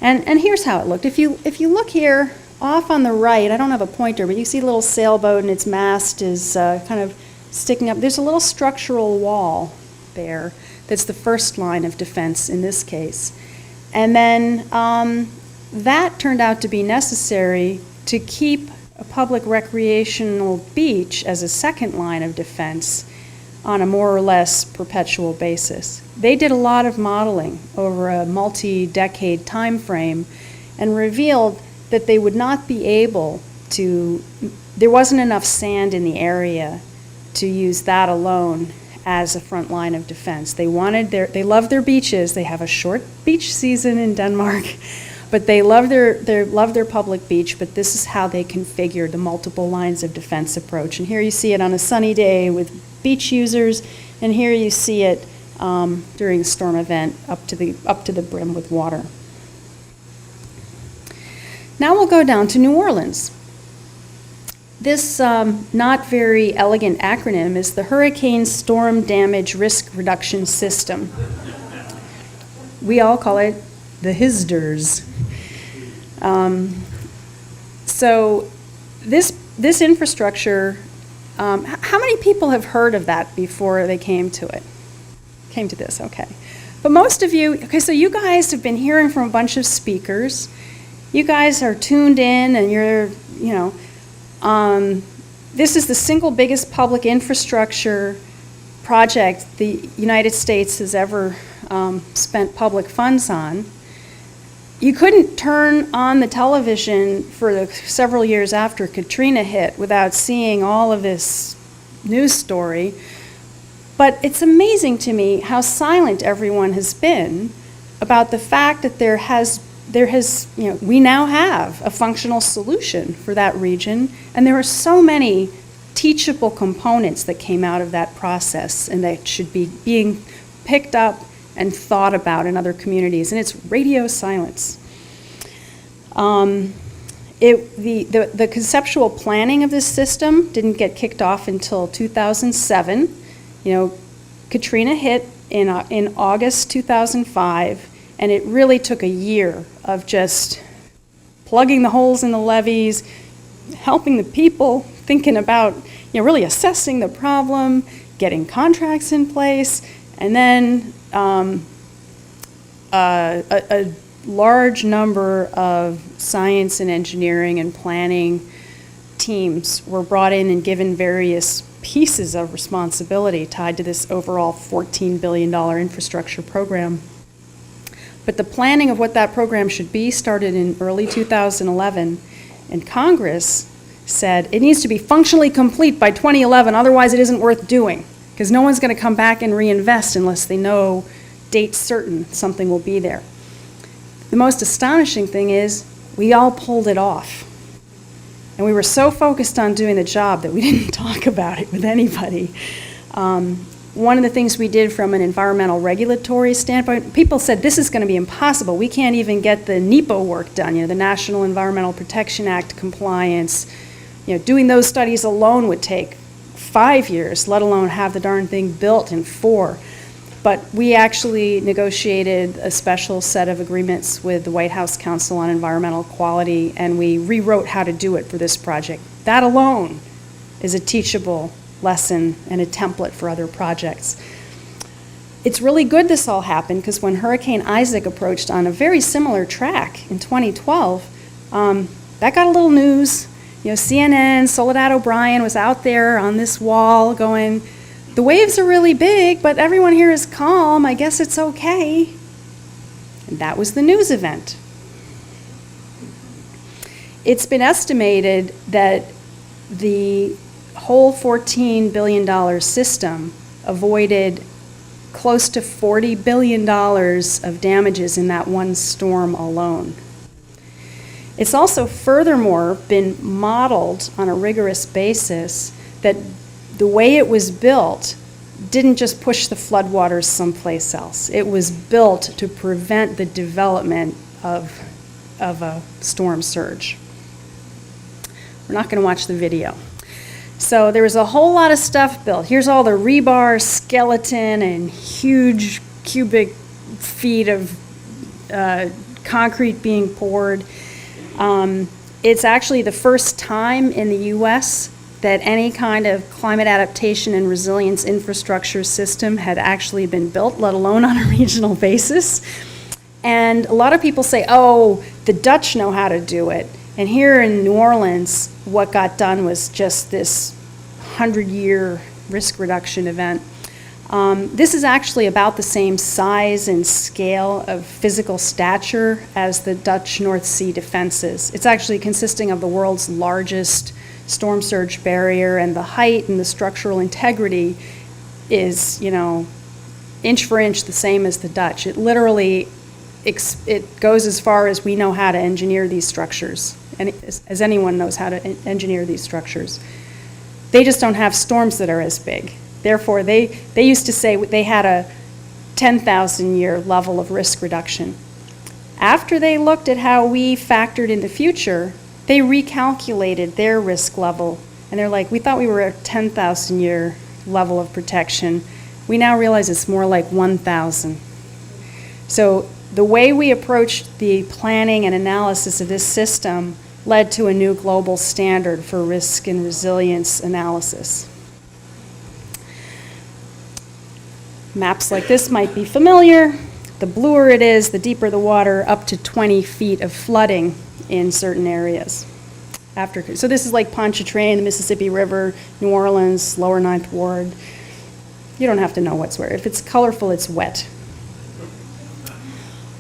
And here's how it looked. If you look here, off on the right, I don't have a pointer, but you see a little sailboat and its mast is kind of sticking up. There's a little structural wall there that's the first line of defense in this case. And then that turned out to be necessary to keep a public recreational beach as a second line of defense on a more or less perpetual basis. They did a lot of modeling over a multi-decade time frame and revealed that they would not be able to, there wasn't enough sand in the area to use that alone as a front line of defense. They love their beaches. They have a short beach season in Denmark, but they love their public beach, but this is how they configured the multiple lines of defense approach. And here you see it on a sunny day with beach users, and here you see it during a storm event up to the brim with water. Now we'll go down to New Orleans. This not very elegant acronym is the Hurricane Storm Damage Risk Reduction System. We all call it the HISDRS. So this infrastructure, how many people have heard of that before they came to it? Came to this, okay. But most of you, okay, so you guys have been hearing from a bunch of speakers. You guys are tuned in and you're, this is the single biggest public infrastructure project the United States has ever spent public funds on. You couldn't turn on the television for the several years after Katrina hit without seeing all of this news story. But it's amazing to me how silent everyone has been about the fact that we now have a functional solution for that region, and there are so many teachable components that came out of that process and that should be being picked up and thought about in other communities, and it's radio silence. The conceptual planning of this system didn't get kicked off until 2007. Katrina hit in August 2005, and it really took a year of just plugging the holes in the levees, helping the people, thinking about, really assessing the problem, getting contracts in place, and then a large number of science and engineering and planning teams were brought in and given various pieces of responsibility tied to this overall $14 billion infrastructure program. But the planning of what that program should be started in early 2011, and Congress said it needs to be functionally complete by 2011, otherwise it isn't worth doing, because no one's going to come back and reinvest unless they know date certain something will be there. The most astonishing thing is we all pulled it off. And we were so focused on doing the job that we didn't talk about it with anybody. One of the things we did from an environmental regulatory standpoint, people said this is going to be impossible. We can't even get the NEPA work done, the National Environmental Protection Act compliance. Doing those studies alone would take 5 years, let alone have the darn thing built in 4. But we actually negotiated a special set of agreements with the White House Council on Environmental Quality, and we rewrote how to do it for this project. That alone is a teachable lesson and a template for other projects. It's really good this all happened, because when Hurricane Isaac approached on a very similar track in 2012, that got a little news. CNN, Soledad O'Brien was out there on this wall going, the waves are really big, but everyone here is calm. I guess it's okay. And that was the news event. It's been estimated that the whole $14 billion system avoided close to $40 billion of damages in that one storm alone. It's also furthermore been modeled on a rigorous basis that the way it was built didn't just push the floodwaters someplace else. It was built to prevent the development of a storm surge. We're not going to watch the video. So there was a whole lot of stuff built. Here's all the rebar, skeleton, and huge cubic feet of concrete being poured. It's actually the first time in the U.S. that any kind of climate adaptation and resilience infrastructure system had actually been built, let alone on a regional basis. And a lot of people say, oh, the Dutch know how to do it. And here in New Orleans, what got done was just this 100-year risk reduction event. This is actually about the same size and scale of physical stature as the Dutch North Sea defenses. It's actually consisting of the world's largest storm surge barrier, and the height and the structural integrity is, inch for inch the same as the Dutch. It literally, it goes as far as we know how to engineer these structures, and as anyone knows how to engineer these structures. They just don't have storms that are as big. Therefore, they used to say they had a 10,000-year level of risk reduction. After they looked at how we factored in the future, they recalculated their risk level, and they're like, we thought we were at 10,000-year level of protection. We now realize it's more like 1,000. So the way we approached the planning and analysis of this system led to a new global standard for risk and resilience analysis. Maps like this might be familiar. The bluer it is, the deeper the water, up to 20 feet of flooding in certain areas. So this is like Pontchartrain, the Mississippi River, New Orleans, Lower Ninth Ward. You don't have to know what's where. If it's colorful, it's wet.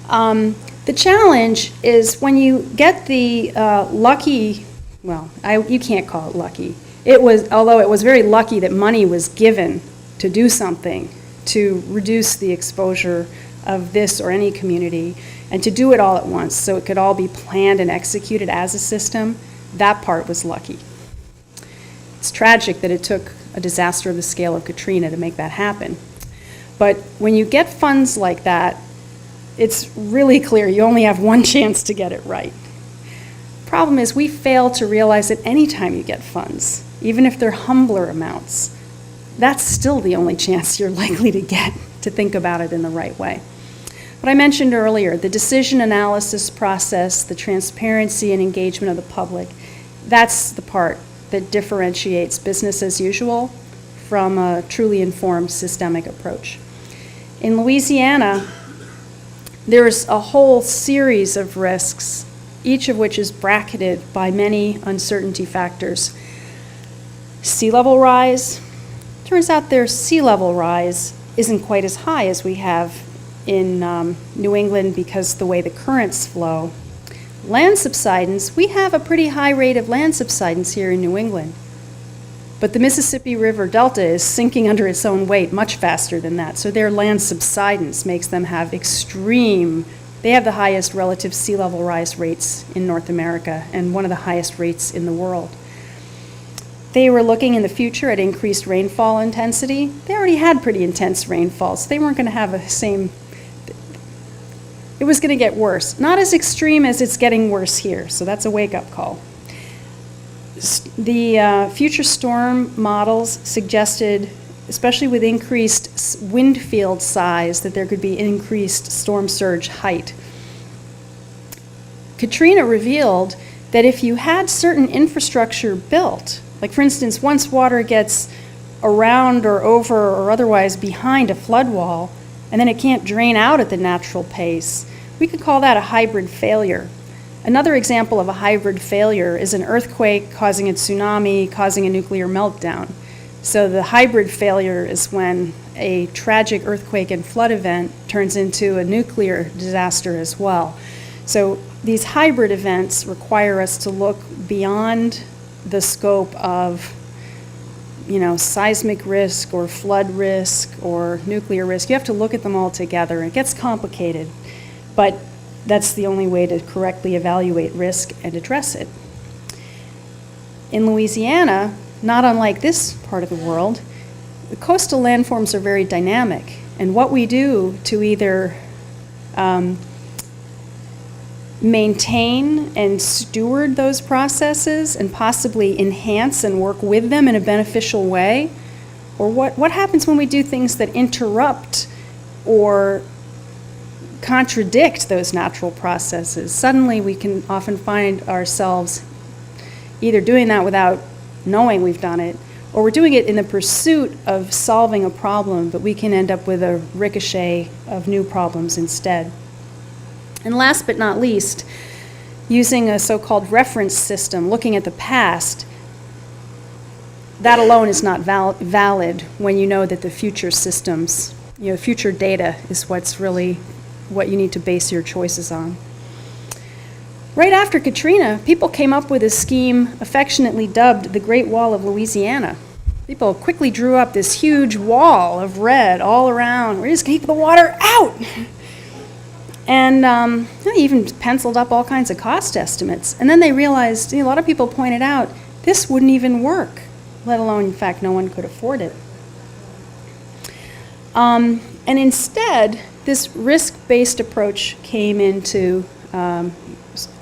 The challenge is when you get the lucky, you can't call it lucky. Although it was very lucky that money was given to do something to reduce the exposure of this or any community, and to do it all at once so it could all be planned and executed as a system. That part was lucky. It's tragic that it took a disaster of the scale of Katrina to make that happen. But when you get funds like that, it's really clear you only have one chance to get it right. Problem is, we fail to realize that any time you get funds, even if they're humbler amounts, that's still the only chance you're likely to get to think about it in the right way. But I mentioned earlier, the decision analysis process, the transparency and engagement of the public, that's the part that differentiates business as usual from a truly informed systemic approach. In Louisiana, there's a whole series of risks, each of which is bracketed by many uncertainty factors. Sea level rise. Turns out their sea level rise isn't quite as high as we have in New England because the way the currents flow. Land subsidence, we have a pretty high rate of land subsidence here in New England. But the Mississippi River Delta is sinking under its own weight much faster than that. So their land subsidence makes them have they have the highest relative sea level rise rates in North America and one of the highest rates in the world. They were looking in the future at increased rainfall intensity. They already had pretty intense rainfall, so they weren't going to have the same. It was going to get worse. Not as extreme as it's getting worse here, so that's a wake-up call. The future storm models suggested, especially with increased wind field size, that there could be increased storm surge height. Katrina revealed that if you had certain infrastructure built, like for instance, once water gets around or over or otherwise behind a flood wall, and then it can't drain out at the natural pace, we could call that a hybrid failure. Another example of a hybrid failure is an earthquake causing a tsunami, causing a nuclear meltdown. So the hybrid failure is when a tragic earthquake and flood event turns into a nuclear disaster as well. So these hybrid events require us to look beyond the scope of, seismic risk or flood risk or nuclear risk. You have to look at them all together. It gets complicated, but that's the only way to correctly evaluate risk and address it. In Louisiana, not unlike this part of the world, the coastal landforms are very dynamic, and what we do to either maintain and steward those processes and possibly enhance and work with them in a beneficial way, or what happens when we do things that interrupt or contradict those natural processes. Suddenly we can often find ourselves either doing that without knowing we've done it, or we're doing it in the pursuit of solving a problem, but we can end up with a ricochet of new problems instead. And last but not least, using a so-called reference system, looking at the past, that alone is not valid when you know that the future systems, future data is what's really what you need to base your choices on. Right after Katrina, people came up with a scheme affectionately dubbed the Great Wall of Louisiana. People quickly drew up this huge wall of red all around. We're just going to keep the water out. And they even penciled up all kinds of cost estimates. And then they realized, a lot of people pointed out, this wouldn't even work, let alone, in fact, no one could afford it. And instead, this risk-based approach came into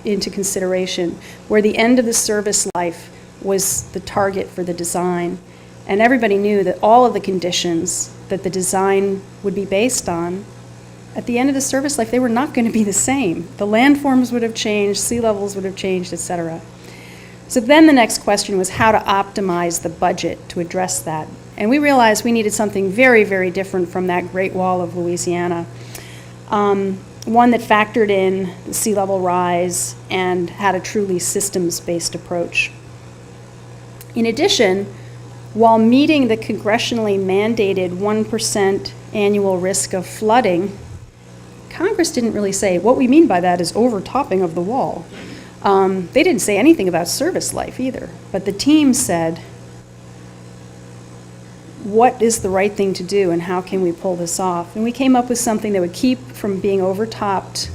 consideration, where the end of the service life was the target for the design. And everybody knew that all of the conditions that the design would be based on, at the end of the service life, they were not going to be the same. The landforms would have changed, sea levels would have changed, et cetera. So then the next question was how to optimize the budget to address that. And we realized we needed something very, very different from that Great Wall of Louisiana. One that factored in the sea level rise and had a truly systems-based approach. In addition, while meeting the congressionally mandated 1% annual risk of flooding, Congress didn't really say, what we mean by that is overtopping of the wall. They didn't say anything about service life either, but the team said, what is the right thing to do and how can we pull this off? And we came up with something that would keep from being overtopped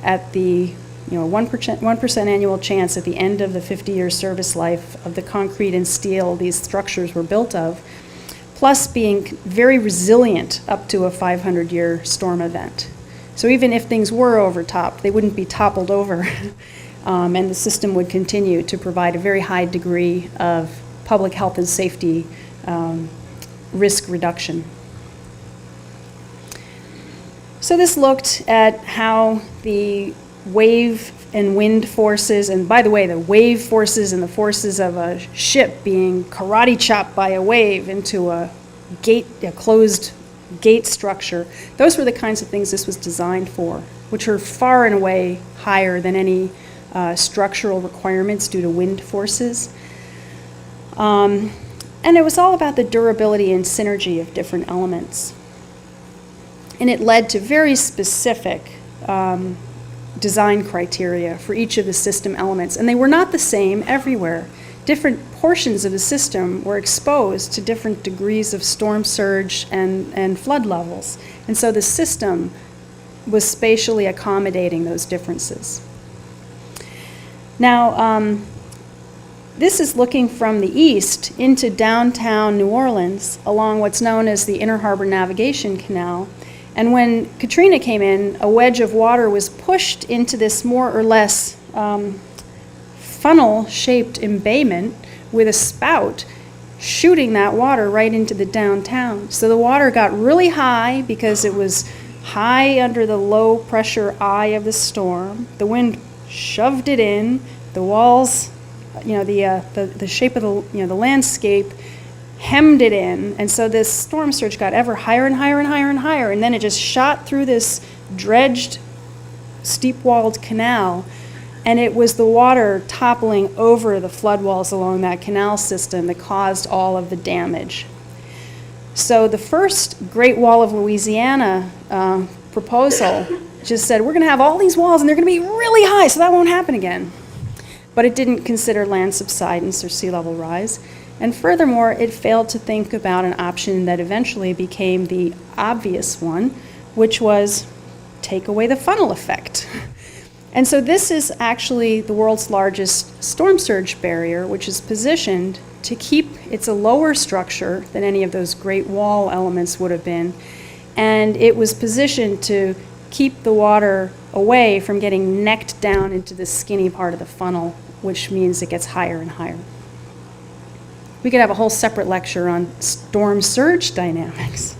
at the a 1% annual chance at the end of the 50-year service life of the concrete and steel these structures were built of, plus being very resilient up to a 500-year storm event. So even if things were overtopped, they wouldn't be toppled over, and the system would continue to provide a very high degree of public health and safety risk reduction. So this looked at how the wave and wind forces, and by the way, the wave forces and the forces of a ship being karate chopped by a wave into a closed gate structure, those were the kinds of things this was designed for, which are far and away higher than any structural requirements due to wind forces. And it was all about the durability and synergy of different elements. And it led to very specific design criteria for each of the system elements. And they were not the same everywhere. Different portions of the system were exposed to different degrees of storm surge and flood levels. And so the system was spatially accommodating those differences. Now, this is looking from the east into downtown New Orleans along what's known as the Inner Harbor Navigation Canal. And when Katrina came in, a wedge of water was pushed into this more or less funnel-shaped embayment with a spout shooting that water right into the downtown. So the water got really high because it was high under the low-pressure eye of the storm. The wind shoved it in. The walls, the shape of the landscape hemmed it in, and so this storm surge got ever higher and higher and higher and higher, and then it just shot through this dredged, steep-walled canal, and it was the water toppling over the flood walls along that canal system that caused all of the damage. So the first Great Wall of Louisiana proposal just said, we're going to have all these walls, and they're going to be really high, so that won't happen again. But it didn't consider land subsidence or sea level rise. And furthermore, it failed to think about an option that eventually became the obvious one, which was take away the funnel effect. And so this is actually the world's largest storm surge barrier, which is positioned to keep, it's a lower structure than any of those Great Wall elements would have been, and it was positioned to keep the water away from getting necked down into the skinny part of the funnel, which means it gets higher and higher. We could have a whole separate lecture on storm surge dynamics.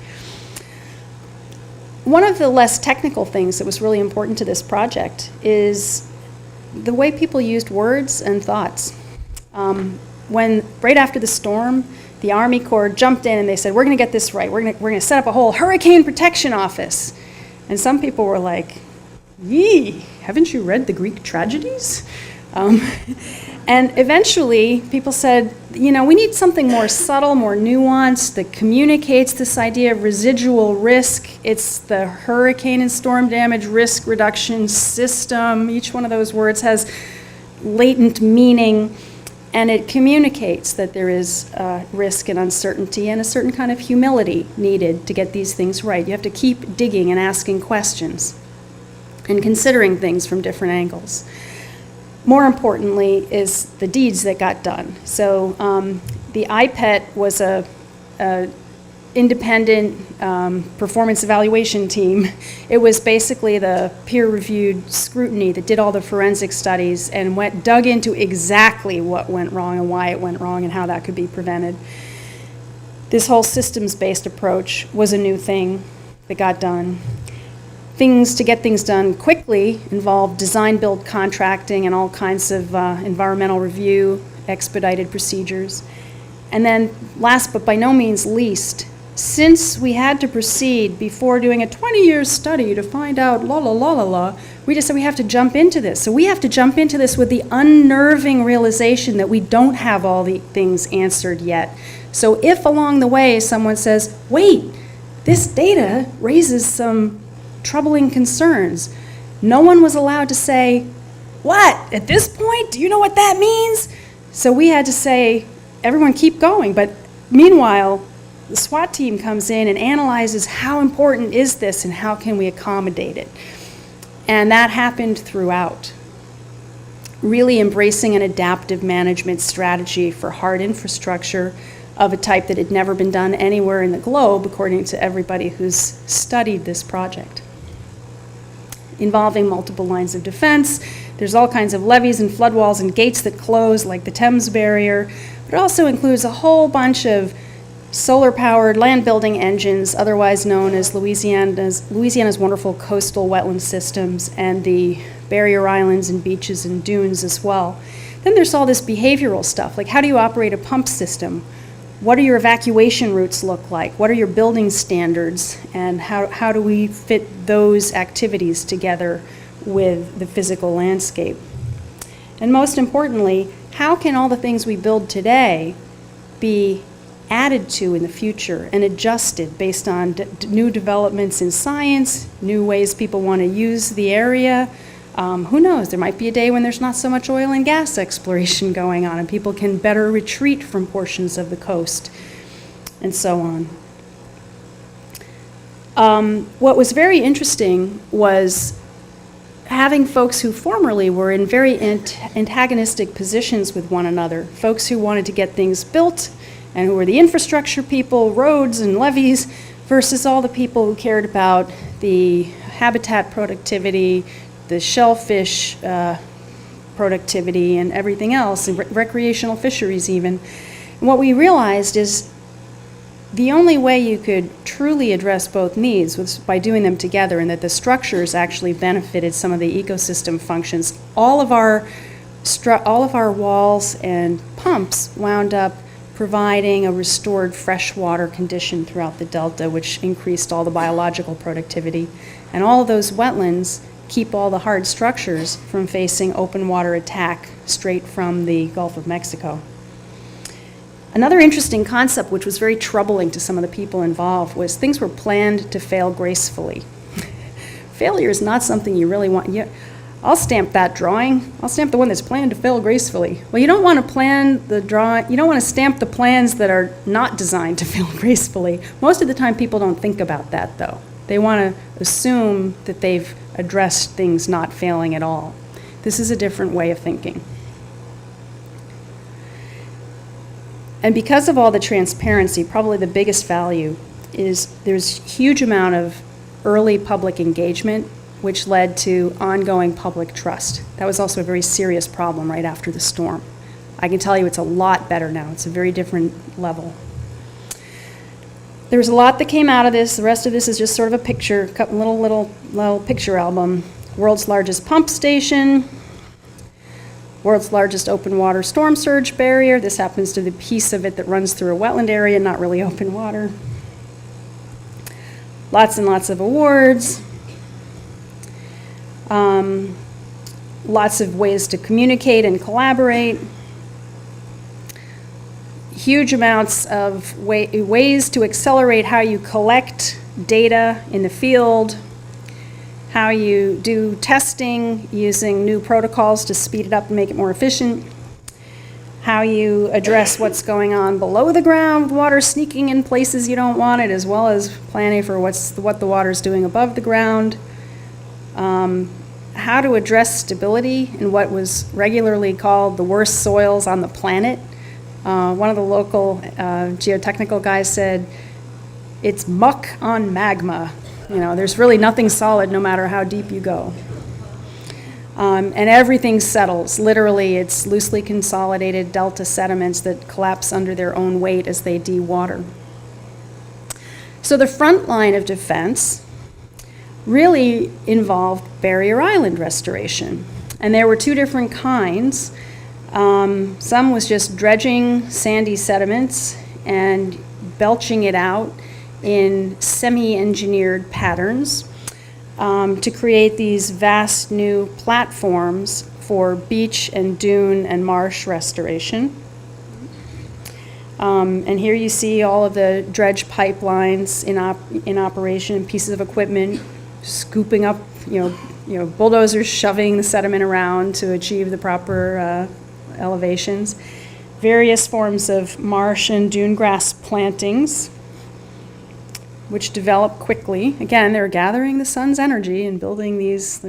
One of the less technical things that was really important to this project is the way people used words and thoughts. When right after the storm, the Army Corps jumped in and they said, we're going to get this right. We're going to set up a whole hurricane protection office. And some people were like, yee, haven't you read the Greek tragedies? And eventually, people said, we need something more subtle, more nuanced that communicates this idea of residual risk. It's the hurricane and storm damage risk reduction system. Each one of those words has latent meaning, and it communicates that there is risk and uncertainty and a certain kind of humility needed to get these things right. You have to keep digging and asking questions and considering things from different angles. More importantly is the deeds that got done. So the IPET was a independent performance evaluation team. It was basically the peer-reviewed scrutiny that did all the forensic studies and dug into exactly what went wrong and why it went wrong and how that could be prevented. This whole systems-based approach was a new thing that got done. Things to get things done quickly involved design, build, contracting, and all kinds of environmental review, expedited procedures. And then last but by no means least, since we had to proceed before doing a 20-year study to find out we just said we have to jump into this. So we have to jump into this with the unnerving realization that we don't have all the things answered yet. So if along the way someone says, wait, this data raises some troubling concerns, no one was allowed to say, what, at this point, do you know what that means? So we had to say, everyone keep going, but meanwhile, the SWAT team comes in and analyzes how important is this and how can we accommodate it. And that happened throughout. really embracing an adaptive management strategy for hard infrastructure of a type that had never been done anywhere in the globe, according to everybody who's studied this project. Involving multiple lines of defense, there's all kinds of levees and flood walls and gates that close, like the Thames Barrier, but it also includes a whole bunch of solar-powered land-building engines, otherwise known as Louisiana's wonderful coastal wetland systems, and the barrier islands and beaches and dunes as well. Then there's all this behavioral stuff, like how do you operate a pump system? What do your evacuation routes look like? What are your building standards? And how do we fit those activities together with the physical landscape? And most importantly, how can all the things we build today be added to in the future and adjusted based on new developments in science, new ways people want to use the area? Who knows, there might be a day when there's not so much oil and gas exploration going on and people can better retreat from portions of the coast, and so on. What was very interesting was having folks who formerly were in very antagonistic positions with one another, folks who wanted to get things built and who were the infrastructure people, roads and levees, versus all the people who cared about the habitat productivity, the shellfish productivity, and everything else, and recreational fisheries even. And what we realized is the only way you could truly address both needs was by doing them together, and that the structures actually benefited some of the ecosystem functions. All of our walls and pumps wound up providing a restored freshwater condition throughout the delta, which increased all the biological productivity. And all of those wetlands keep all the hard structures from facing open water attack straight from the Gulf of Mexico. Another interesting concept, which was very troubling to some of the people involved, was things were planned to fail gracefully. Failure is not something you really want. I'll stamp that drawing. I'll stamp the one that's planned to fail gracefully. Well, you don't want to plan the drawing, you don't want to stamp the plans that are not designed to fail gracefully. Most of the time people don't think about that though. They want to assume that they've addressed things not failing at all. This is a different way of thinking. And because of all the transparency, probably the biggest value is there's a huge amount of early public engagement, which led to ongoing public trust. That was also a very serious problem right after the storm. I can tell you it's a lot better now. It's a very different level. There was a lot that came out of this. The rest of this is just sort of a picture, a couple little picture album. World's largest pump station, world's largest open water storm surge barrier. This happens to be the piece of it that runs through a wetland area, not really open water. Lots and lots of awards. Lots of ways to communicate and collaborate. Huge amounts of ways to accelerate how you collect data in the field, how you do testing using new protocols to speed it up and make it more efficient, how you address what's going on below the ground, water sneaking in places you don't want it, as well as planning for what the water's doing above the ground, how to address stability in what was regularly called the worst soils on the planet. One of the local geotechnical guys said, it's muck on magma. You know, there's really nothing solid no matter how deep you go. And everything settles. Literally, it's loosely consolidated delta sediments that collapse under their own weight as they dewater. So the front line of defense really involved barrier island restoration. And there were two different kinds. Some was just dredging sandy sediments and belching it out in semi-engineered patterns to create these vast new platforms for beach and dune and marsh restoration. And here you see all of the dredge pipelines in operation, pieces of equipment scooping up, bulldozers shoving the sediment around to achieve the proper elevations. Various forms of marsh and dune grass plantings, which develop quickly. Again, they're gathering the sun's energy and building these,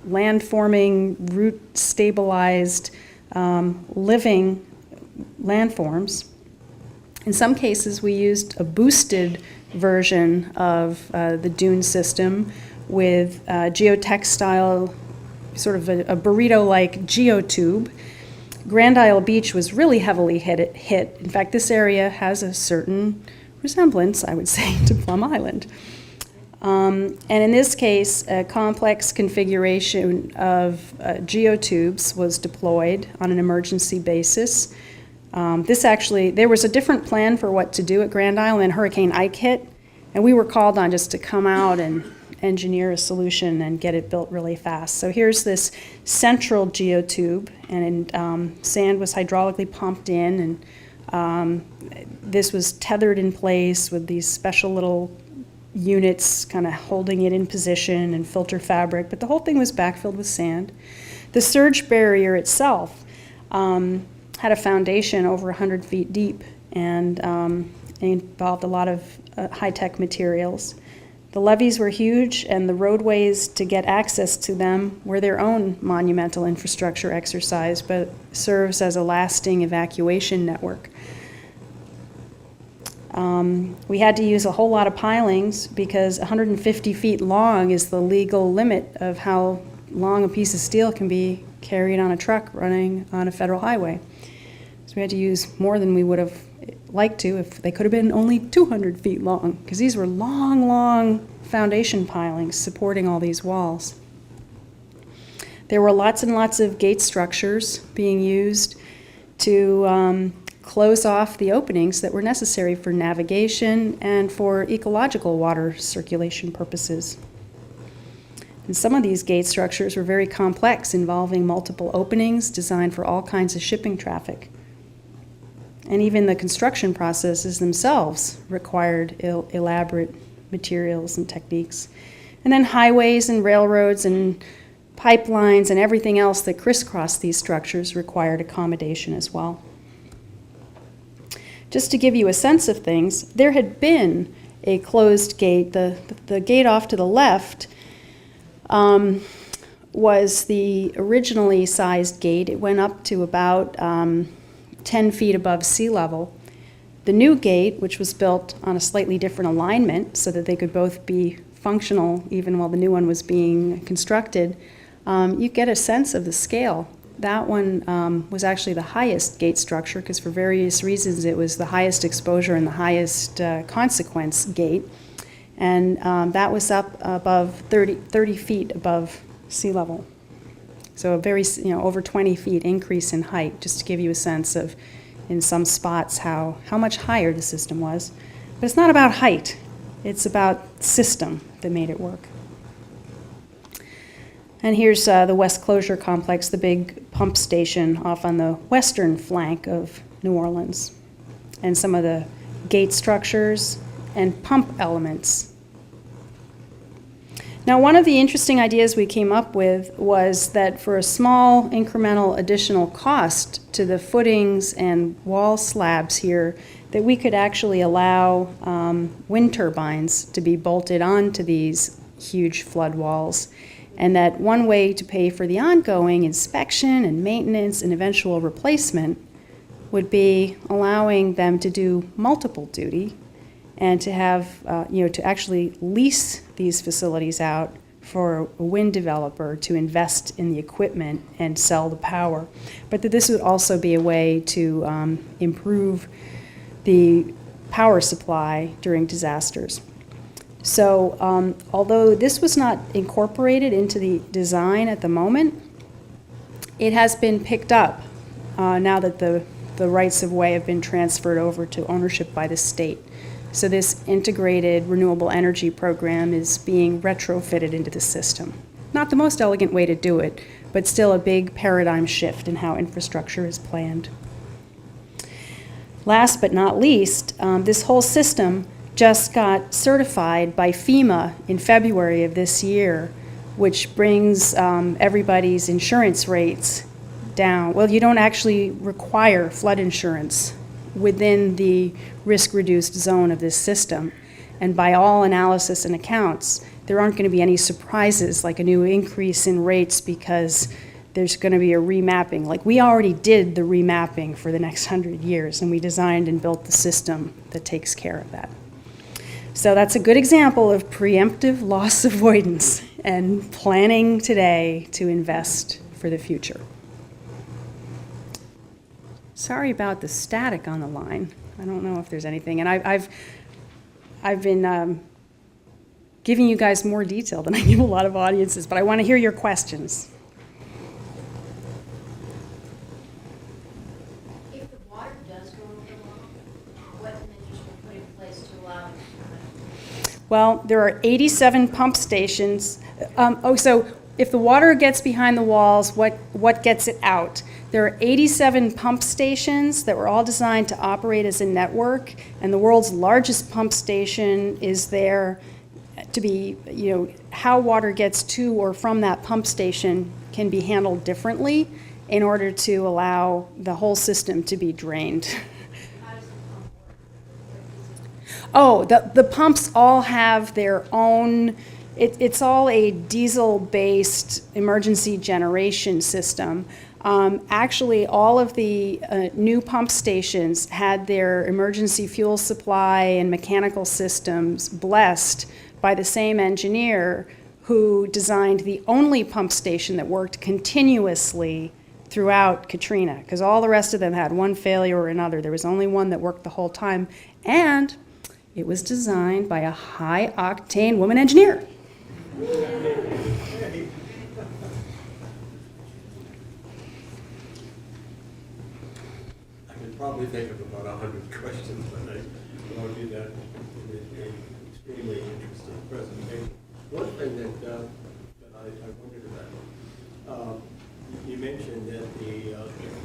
land-forming, root-stabilized, living landforms. In some cases, we used a boosted version of the dune system with geotextile, sort of a burrito-like geotube. Grand Isle Beach was really heavily hit. In fact, this area has a certain resemblance, I would say, to Plum Island. And in this case, a complex configuration of geotubes was deployed on an emergency basis. There was a different plan for what to do at Grand Isle, and Hurricane Ike hit, and we were called on just to come out and engineer a solution and get it built really fast. So here's this central geotube, and sand was hydraulically pumped in, and this was tethered in place with these special little units kind of holding it in position and filter fabric, but the whole thing was backfilled with sand. The surge barrier itself had a foundation over 100 feet deep and involved a lot of high-tech materials. The levees were huge, and the roadways to get access to them were their own monumental infrastructure exercise, but serves as a lasting evacuation network. We had to use a whole lot of pilings because 150 feet long is the legal limit of how long a piece of steel can be carried on a truck running on a federal highway. So we had to use more than we would have liked to if they could have been only 200 feet long, because these were long, long foundation pilings supporting all these walls. There were lots and lots of gate structures being used to close off the openings that were necessary for navigation and for ecological water circulation purposes. And some of these gate structures were very complex, involving multiple openings designed for all kinds of shipping traffic. And even the construction processes themselves required elaborate materials and techniques. And then highways and railroads and pipelines and everything else that crisscrossed these structures required accommodation as well. Just to give you a sense of things, there had been a closed gate. The gate off to the left was the originally sized gate. It went up to about 10 feet above sea level. The new gate, which was built on a slightly different alignment so that they could both be functional even while the new one was being constructed, you get a sense of the scale. That one was actually the highest gate structure because for various reasons it was the highest exposure and the highest consequence gate. And that was up above 30 feet above sea level. So a very, over 20 feet increase in height, just to give you a sense of, in some spots, how much higher the system was. But it's not about height. It's about system that made it work. And here's the West Closure Complex, the big pump station off on the western flank of New Orleans, and some of the gate structures and pump elements. Now, one of the interesting ideas we came up with was that for a small incremental additional cost to the footings and wall slabs here, that we could actually allow wind turbines to be bolted onto these huge flood walls. And that one way to pay for the ongoing inspection and maintenance and eventual replacement would be allowing them to do multiple duty and to have, to actually lease these facilities out for a wind developer to invest in the equipment and sell the power. But that this would also be a way to improve the power supply during disasters. So although this was not incorporated into the design at the moment, it has been picked up now that the rights of way have been transferred over to ownership by the state. So this integrated renewable energy program is being retrofitted into the system. Not the most elegant way to do it, but still a big paradigm shift in how infrastructure is planned. Last but not least, this whole system just got certified by FEMA in February of this year, which brings everybody's insurance rates down. Well, you don't actually require flood insurance within the risk-reduced zone of this system. And by all analysis and accounts, there aren't going to be any surprises, like a new increase in rates because there's going to be a remapping. Like, we already did the remapping for the next 100 years, and we designed and built the system that takes care of that. So that's a good example of preemptive loss avoidance and planning today to invest for the future. Sorry about the static on the line. I don't know if there's anything. And I've been giving you guys more detail than I give a lot of audiences, but I want to hear your questions. If the water does go over the wall, what measures were put in place to allow it to come out? Well, there are 87 pump stations. So if the water gets behind the walls, what gets it out? There are 87 pump stations that were all designed to operate as a network, and the world's largest pump station is there to be, how water gets to or from that pump station can be handled differently in order to allow the whole system to be drained. How does the pump work? Oh, the pumps all have their own, it's all a diesel-based emergency generation system. Actually, all of the new pump stations had their emergency fuel supply and mechanical systems blessed by the same engineer who designed the only pump station that worked continuously throughout Katrina, because all the rest of them had one failure or another. There was only one that worked the whole time, and it was designed by a high-octane woman engineer. I could probably think of about 100 questions, but I won't do that. It's an extremely interesting presentation. One thing that I wondered about, you mentioned that the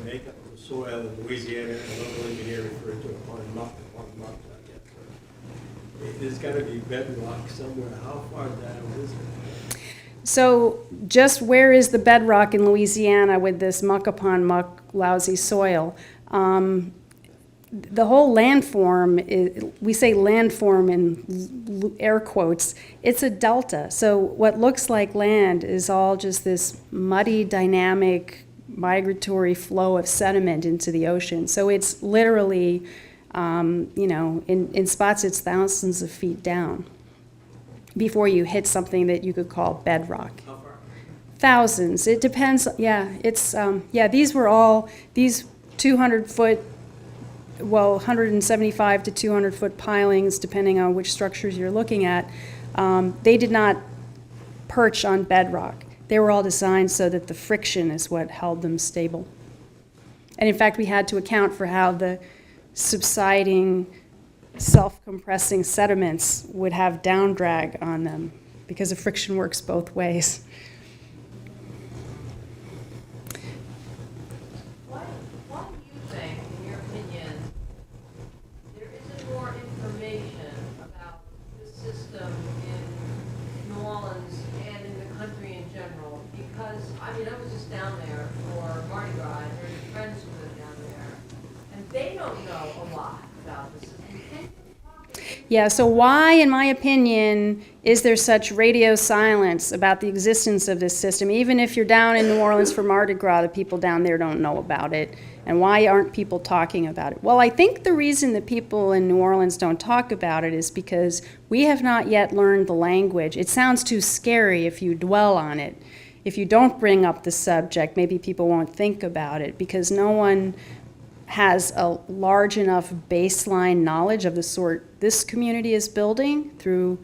makeup of the soil in Louisiana, and local engineer referred to upon muck, I guess. There's got to be bedrock somewhere. How far down is it? So just where is the bedrock in Louisiana with this muck upon muck, lousy soil? The whole landform, we say landform in air quotes, it's a delta. So what looks like land is all just this muddy, dynamic, migratory flow of sediment into the ocean. So it's literally, in spots it's thousands of feet down before you hit something that you could call bedrock. How far? Thousands. It depends. Yeah, it's these were all these 200-foot, 175 to 200-foot pilings, depending on which structures you're looking at. They did not perch on bedrock. They were all designed so that the friction is what held them stable. And in fact, we had to account for how the subsiding, self-compressing sediments would have down drag on them because the friction works both ways. Why do you think, in your opinion, there isn't more information about the system in New Orleans and in the country in general? Because, I was just down there for Mardi Gras, and there's friends who live down there, and they don't know a lot about the system. Yeah, so why, in my opinion, is there such radio silence about the existence of this system? Even if you're down in New Orleans for Mardi Gras, the people down there don't know about it. And why aren't people talking about it? Well, I think the reason that people in New Orleans don't talk about it is because we have not yet learned the language. It sounds too scary if you dwell on it. If you don't bring up the subject, maybe people won't think about it because no one has a large enough baseline knowledge of the sort this community is building through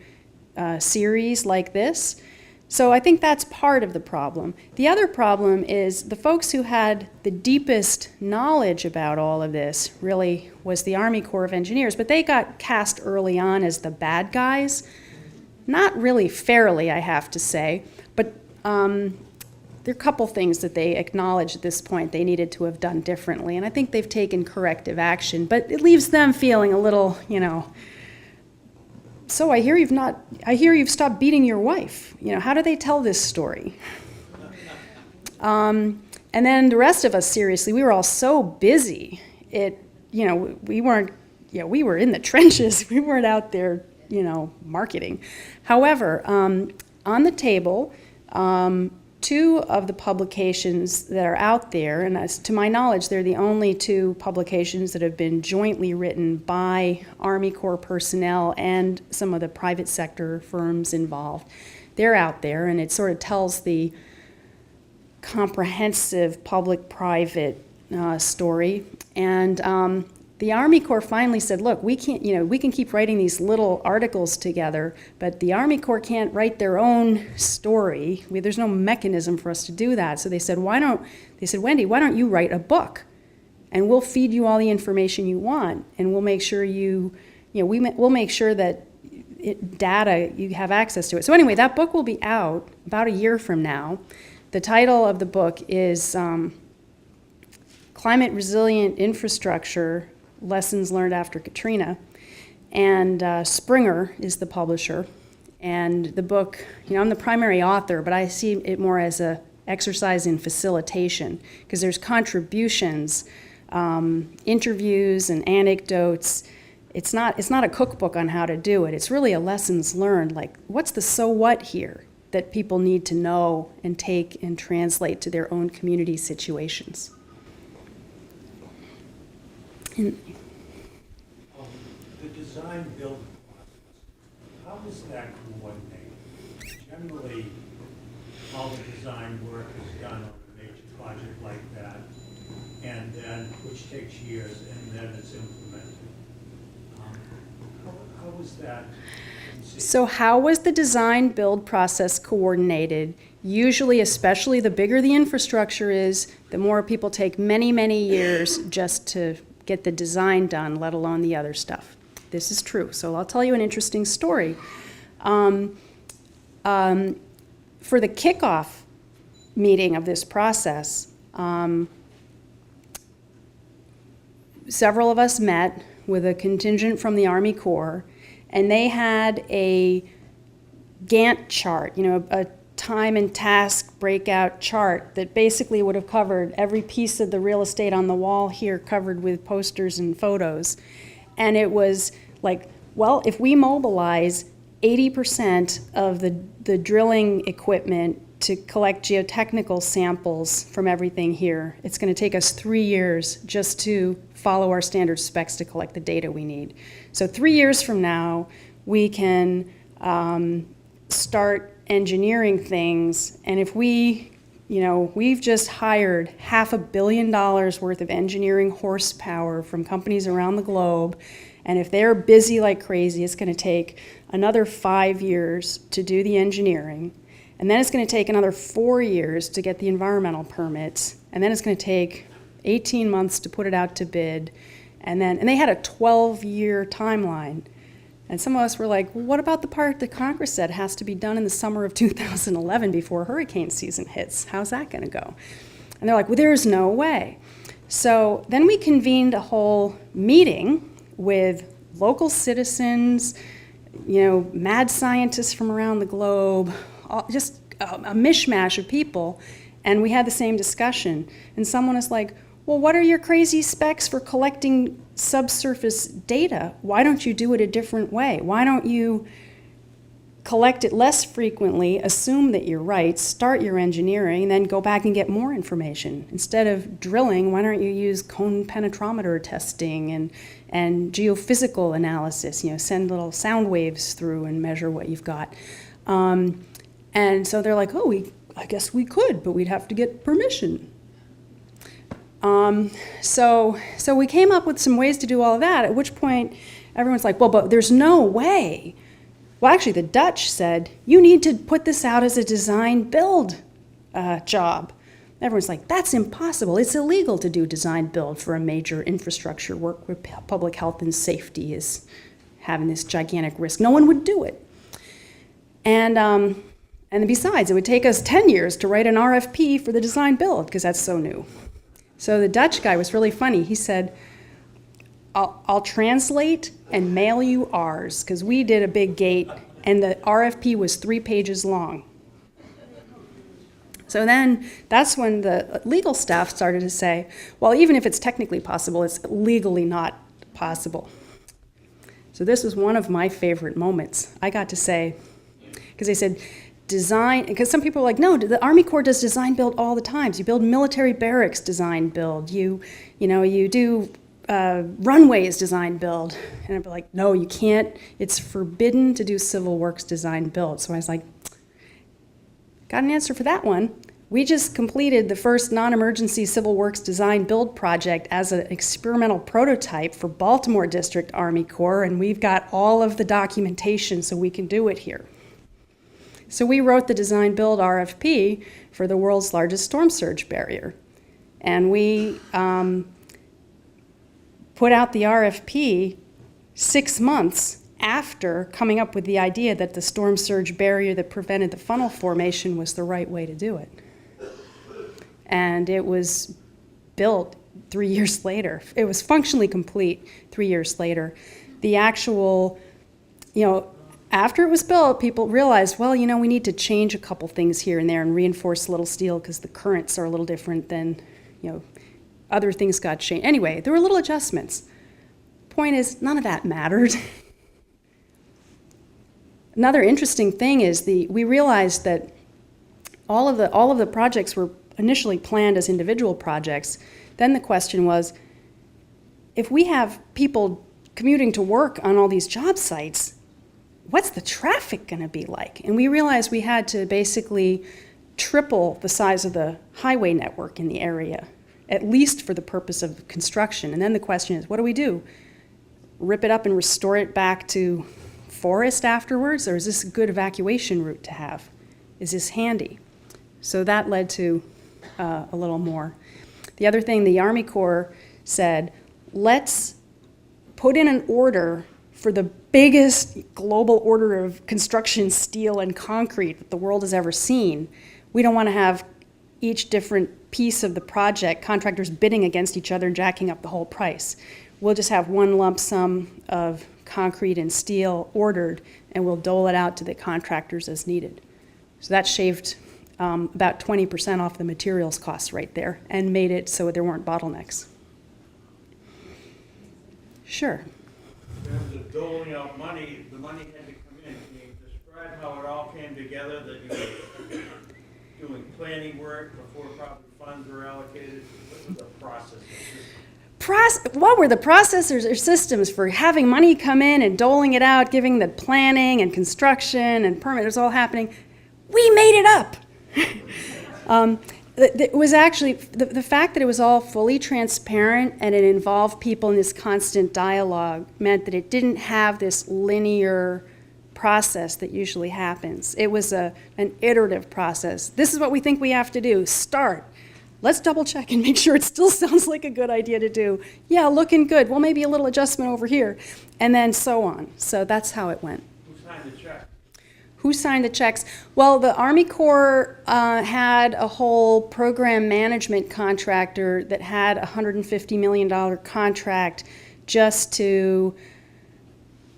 a series like this. So I think that's part of the problem. The other problem is the folks who had the deepest knowledge about all of this really was the Army Corps of Engineers, but they got cast early on as the bad guys. Not really fairly, I have to say, but there are a couple things that they acknowledge at this point they needed to have done differently, and I think they've taken corrective action, but it leaves them feeling a little, so I hear you've stopped beating your wife. How do they tell this story? And then the rest of us, seriously, we were all so busy. We were in the trenches. We weren't out there marketing. However, on the table, two of the publications that are out there, and as to my knowledge, they're the only two publications that have been jointly written by Army Corps personnel and some of the private sector firms involved. They're out there, and it sort of tells the comprehensive public-private story. And the Army Corps finally said, look, we can keep writing these little articles together, but the Army Corps can't write their own story. There's no mechanism for us to do that. So they said, Wendi, why don't you write a book? And we'll feed you all the information you want, and we'll make sure we'll make sure that you have access to it. So anyway, that book will be out about a year from now. The title of the book is Climate Resilient Infrastructure, Lessons Learned After Katrina. And Springer is the publisher. And the book, I'm the primary author, but I see it more as an exercise in facilitation, because there's contributions, interviews and anecdotes. It's not a cookbook on how to do it. It's really a lessons learned, like what's the so what here that people need to know and take and translate to their own community situations. The design build process, how is that coordinated? Generally, how the design work is done on a major project like that, and then, which takes years, and then it's implemented. How was that conceived? So how was the design build process coordinated? Usually, especially the bigger the infrastructure is, the more people take many, many years just to get the design done, let alone the other stuff. This is true. So I'll tell you an interesting story. For the kickoff meeting of this process, several of us met with a contingent from the Army Corps, and they had a Gantt chart, a time and task breakout chart that basically would have covered every piece of the real estate on the wall here, covered with posters and photos. And it was like, well, if we mobilize 80% of the drilling equipment to collect geotechnical samples from everything here, it's going to take us 3 years just to follow our standard specs to collect the data we need. So 3 years from now, we can start engineering things, and if we've just hired $500 million worth of engineering horsepower from companies around the globe, and if they're busy like crazy, it's going to take another 5 years to do the engineering, and then it's going to take another 4 years to get the environmental permits, and then it's going to take 18 months to put it out to bid, and they had a 12-year timeline. And some of us were like, well, what about the part that Congress said has to be done in the summer of 2011 before hurricane season hits? How's that going to go? And they're like, well, there's no way. So then we convened a whole meeting with local citizens, mad scientists from around the globe, just a mishmash of people, and we had the same discussion. And someone was like, well, what are your crazy specs for collecting subsurface data? Why don't you do it a different way? Why don't you collect it less frequently, assume that you're right, start your engineering, and then go back and get more information? Instead of drilling, why don't you use cone penetrometer testing and geophysical analysis? Send little sound waves through and measure what you've got. And so they're like, I guess we could, but we'd have to get permission. So we came up with some ways to do all of that, at which point everyone's like, well, but there's no way. Well, actually, the Dutch said, you need to put this out as a design-build job. Everyone's like, that's impossible. It's illegal to do design-build for a major infrastructure work where public health and safety is having this gigantic risk. No one would do it. And besides, it would take us 10 years to write an RFP for the design-build, because that's so new. So the Dutch guy was really funny. He said, I'll translate and mail you ours, because we did a big gate, and the RFP was 3 pages long. So then that's when the legal staff started to say, well, even if it's technically possible, it's legally not possible. So this was one of my favorite moments. I got to say, because they said, design, because some people are like, no, the Army Corps does design build all the time. You build military barracks design build. You do runways design build. And I'd be like, no, you can't. It's forbidden to do civil works design build. So I was like, got an answer for that one. We just completed the first non-emergency civil works design build project as an experimental prototype for Baltimore District Army Corps, and we've got all of the documentation so we can do it here. So we wrote the design build RFP for the world's largest storm surge barrier. And we put out the RFP 6 months after coming up with the idea that the storm surge barrier that prevented the funnel formation was the right way to do it. And it was built 3 years later. It was functionally complete 3 years later. The actual, after it was built, people realized, well, we need to change a couple things here and there and reinforce a little steel because the currents are a little different than, other things got changed. Anyway, there were little adjustments. Point is, none of that mattered. Another interesting thing is we realized that all of the projects were initially planned as individual projects. Then the question was, if we have people commuting to work on all these job sites, what's the traffic going to be like? And we realized we had to basically triple the size of the highway network in the area, at least for the purpose of construction. And then the question is, what do? Rip it up and restore it back to forest afterwards? Or is this a good evacuation route to have? Is this handy? So that led to a little more. The other thing the Army Corps said, let's put in an order for the biggest global order of construction steel and concrete that the world has ever seen. We don't want to have each different piece of the project, contractors bidding against each other and jacking up the whole price. We'll just have one lump sum of concrete and steel ordered, and we'll dole it out to the contractors as needed. So that shaved about 20% off the materials costs right there and made it so there weren't bottlenecks. Sure. In terms of doling out money, the money had to come in. Can you describe how it all came together, that you were doing planning work before proper funds were allocated? What was the process? What were the processors or systems for having money come in and doling it out, giving the planning and construction and permit? It was all happening. We made it up. It was actually, the fact that it was all fully transparent and it involved people in this constant dialogue meant that it didn't have this linear process that usually happens. It was an iterative process. This is what we think we have to do. Start. Let's double check and make sure it still sounds like a good idea to do. Yeah, looking good. Well, maybe a little adjustment over here. And then so on. So that's how it went. Who signed the check? Who signed the checks? Well, the Army Corps had a whole program management contractor that had a $150 million contract just to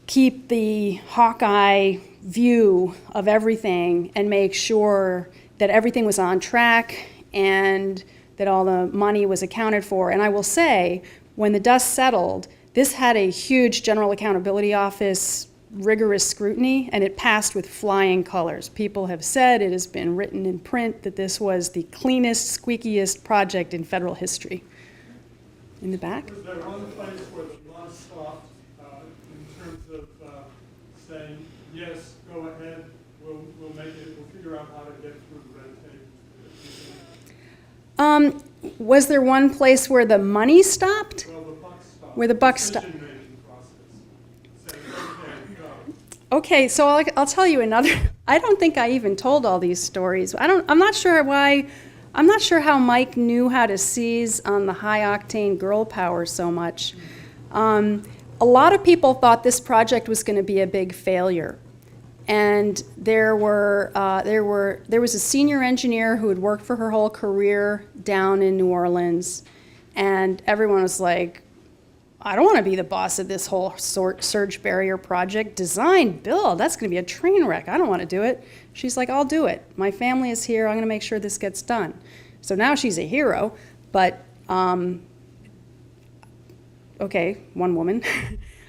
keep the Hawkeye view of everything and make sure that everything was on track and that all the money was accounted for. And I will say, when the dust settled, this had a huge General Accountability Office rigorous scrutiny, and it passed with flying colors. People have said, it has been written in print, that this was the cleanest, squeakiest project in federal history. In the back? Was there one place where the law stopped in terms of saying, yes, go ahead, we'll make it, we'll figure out how to get through the red tape? Was there one place where the money stopped? Well, the buck stopped. Where the buck stopped. Decision-making process. Saying, okay, go. Okay, so I'll tell you another. I don't think I even told all these stories. I'm not sure why. I'm not sure how Mike knew how to seize on the high octane girl power so much. A lot of people thought this project was going to be a big failure, and there was a senior engineer who had worked for her whole career down in New Orleans, and everyone was like, I don't want to be the boss of this whole surge barrier project. Design, build, that's going to be a train wreck. I don't want to do it. She's like, I'll do it. My family is here. I'm going to make sure this gets done. So now she's a hero, but, okay, one woman.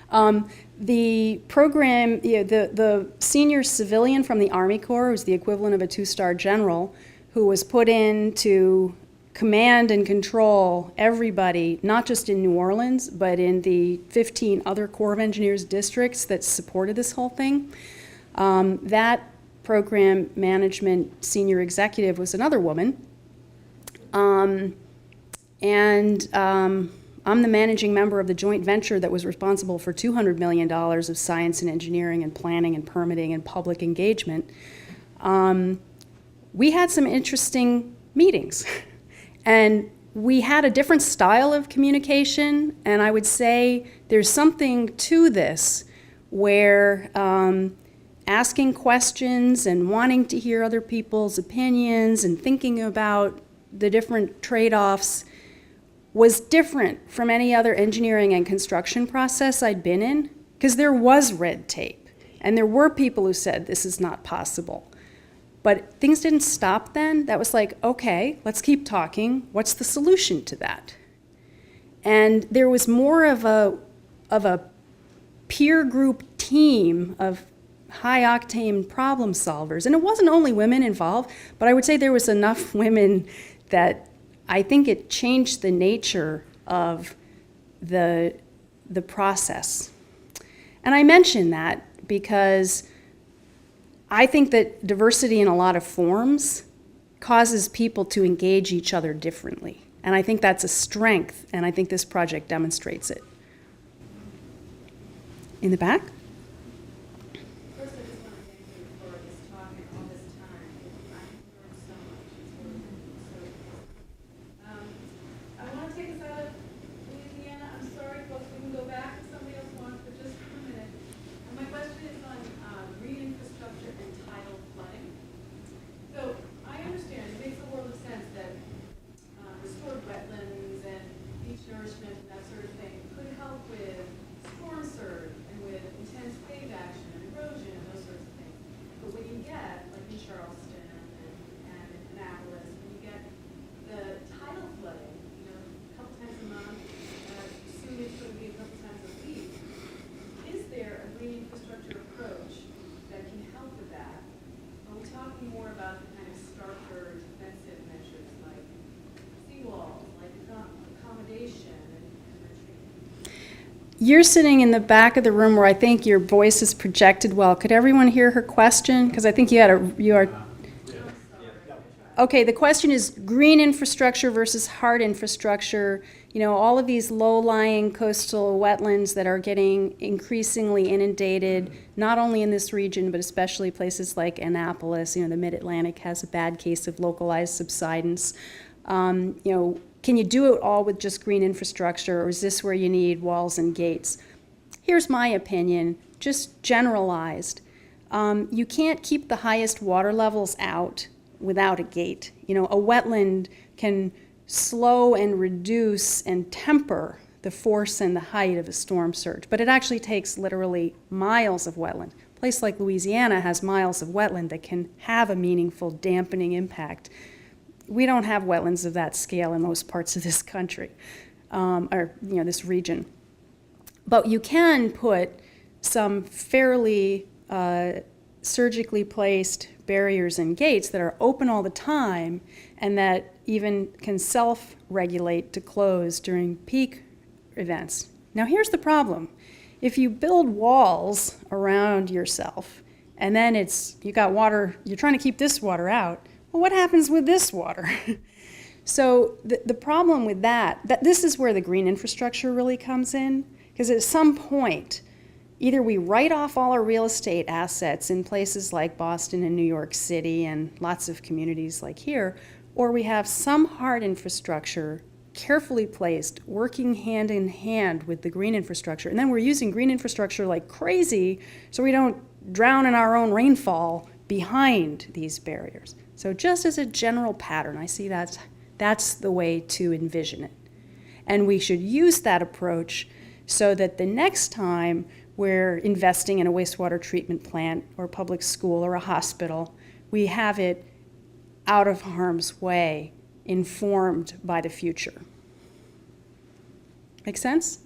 The program, the senior civilian from the Army Corps, who's the equivalent of a 2-star general, who was put in to command and control everybody, not just in New Orleans, but in the 15 other Corps of Engineers districts that supported this whole thing. That program management senior executive was another woman. I'm the managing member of the joint venture that was responsible for $200 million of science and engineering and planning and permitting and public engagement. We had some interesting meetings. And we had a different style of communication, and I would say there's something to this where asking questions and wanting to hear other people's opinions and thinking about the different trade-offs was different from any other engineering and construction process I'd been in, because there was red tape, and there were people who said this is not possible. But things didn't stop then. That was like, okay, let's keep talking. What's the solution to that? And there was more of a peer group team of high-octane problem solvers. And it wasn't only women involved, but I would say there was enough women that I think it changed the nature of the process. And I mention that because I think that diversity in a lot of forms causes people to engage each other differently. And I think that's a strength, and I think this project demonstrates it. In the back? First, I just want to thank you for this talk and all this time. I've learned so much. It's really so I want to take us out of Louisiana. I'm sorry, folks, we can go back if somebody else wants, but just for a minute. And my question is on green infrastructure and tidal flooding. So I understand, it makes a world of sense that restored wetlands and beach nourishment and that sort of thing could help with storm surge and with intense wave action and erosion and those sorts of things. But when you get, like in Charleston and in Annapolis, when you get the tidal flooding, a couple times a month, soon it's going to be a couple times a week, is there a green infrastructure approach that can help with that? Are we talking more about the kind of starker defensive measures like seawalls, like accommodation and retreat? You're sitting in the back of the room where I think your voice is projected well. Could everyone hear her question? Because I think you are. Okay, the question is green infrastructure versus hard infrastructure. All of these low-lying coastal wetlands that are getting increasingly inundated, not only in this region, but especially places like Annapolis. The Mid-Atlantic has a bad case of localized subsidence. Can you do it all with just green infrastructure, or is this where you need walls and gates? Here's my opinion, just generalized. You can't keep the highest water levels out without a gate. A wetland can slow and reduce and temper the force and the height of a storm surge, but it actually takes literally miles of wetland. A place like Louisiana has miles of wetland that can have a meaningful dampening impact. We don't have wetlands of that scale in most parts of this country, or this region. But you can put some fairly surgically placed barriers and gates that are open all the time and that even can self-regulate to close during peak events. Now here's the problem. If you build walls around yourself and then you got water, you're trying to keep this water out, well, what happens with this water? So the problem with that this is where the green infrastructure really comes in, because at some point, either we write off all our real estate assets in places like Boston and New York City and lots of communities like here, or we have some hard infrastructure carefully placed, working hand in hand with the green infrastructure. And then we're using green infrastructure like crazy so we don't drown in our own rainfall behind these barriers. So just as a general pattern, I see that's the way to envision it. And we should use that approach so that the next time we're investing in a wastewater treatment plant or a public school or a hospital, we have it out of harm's way, informed by the future. Make sense?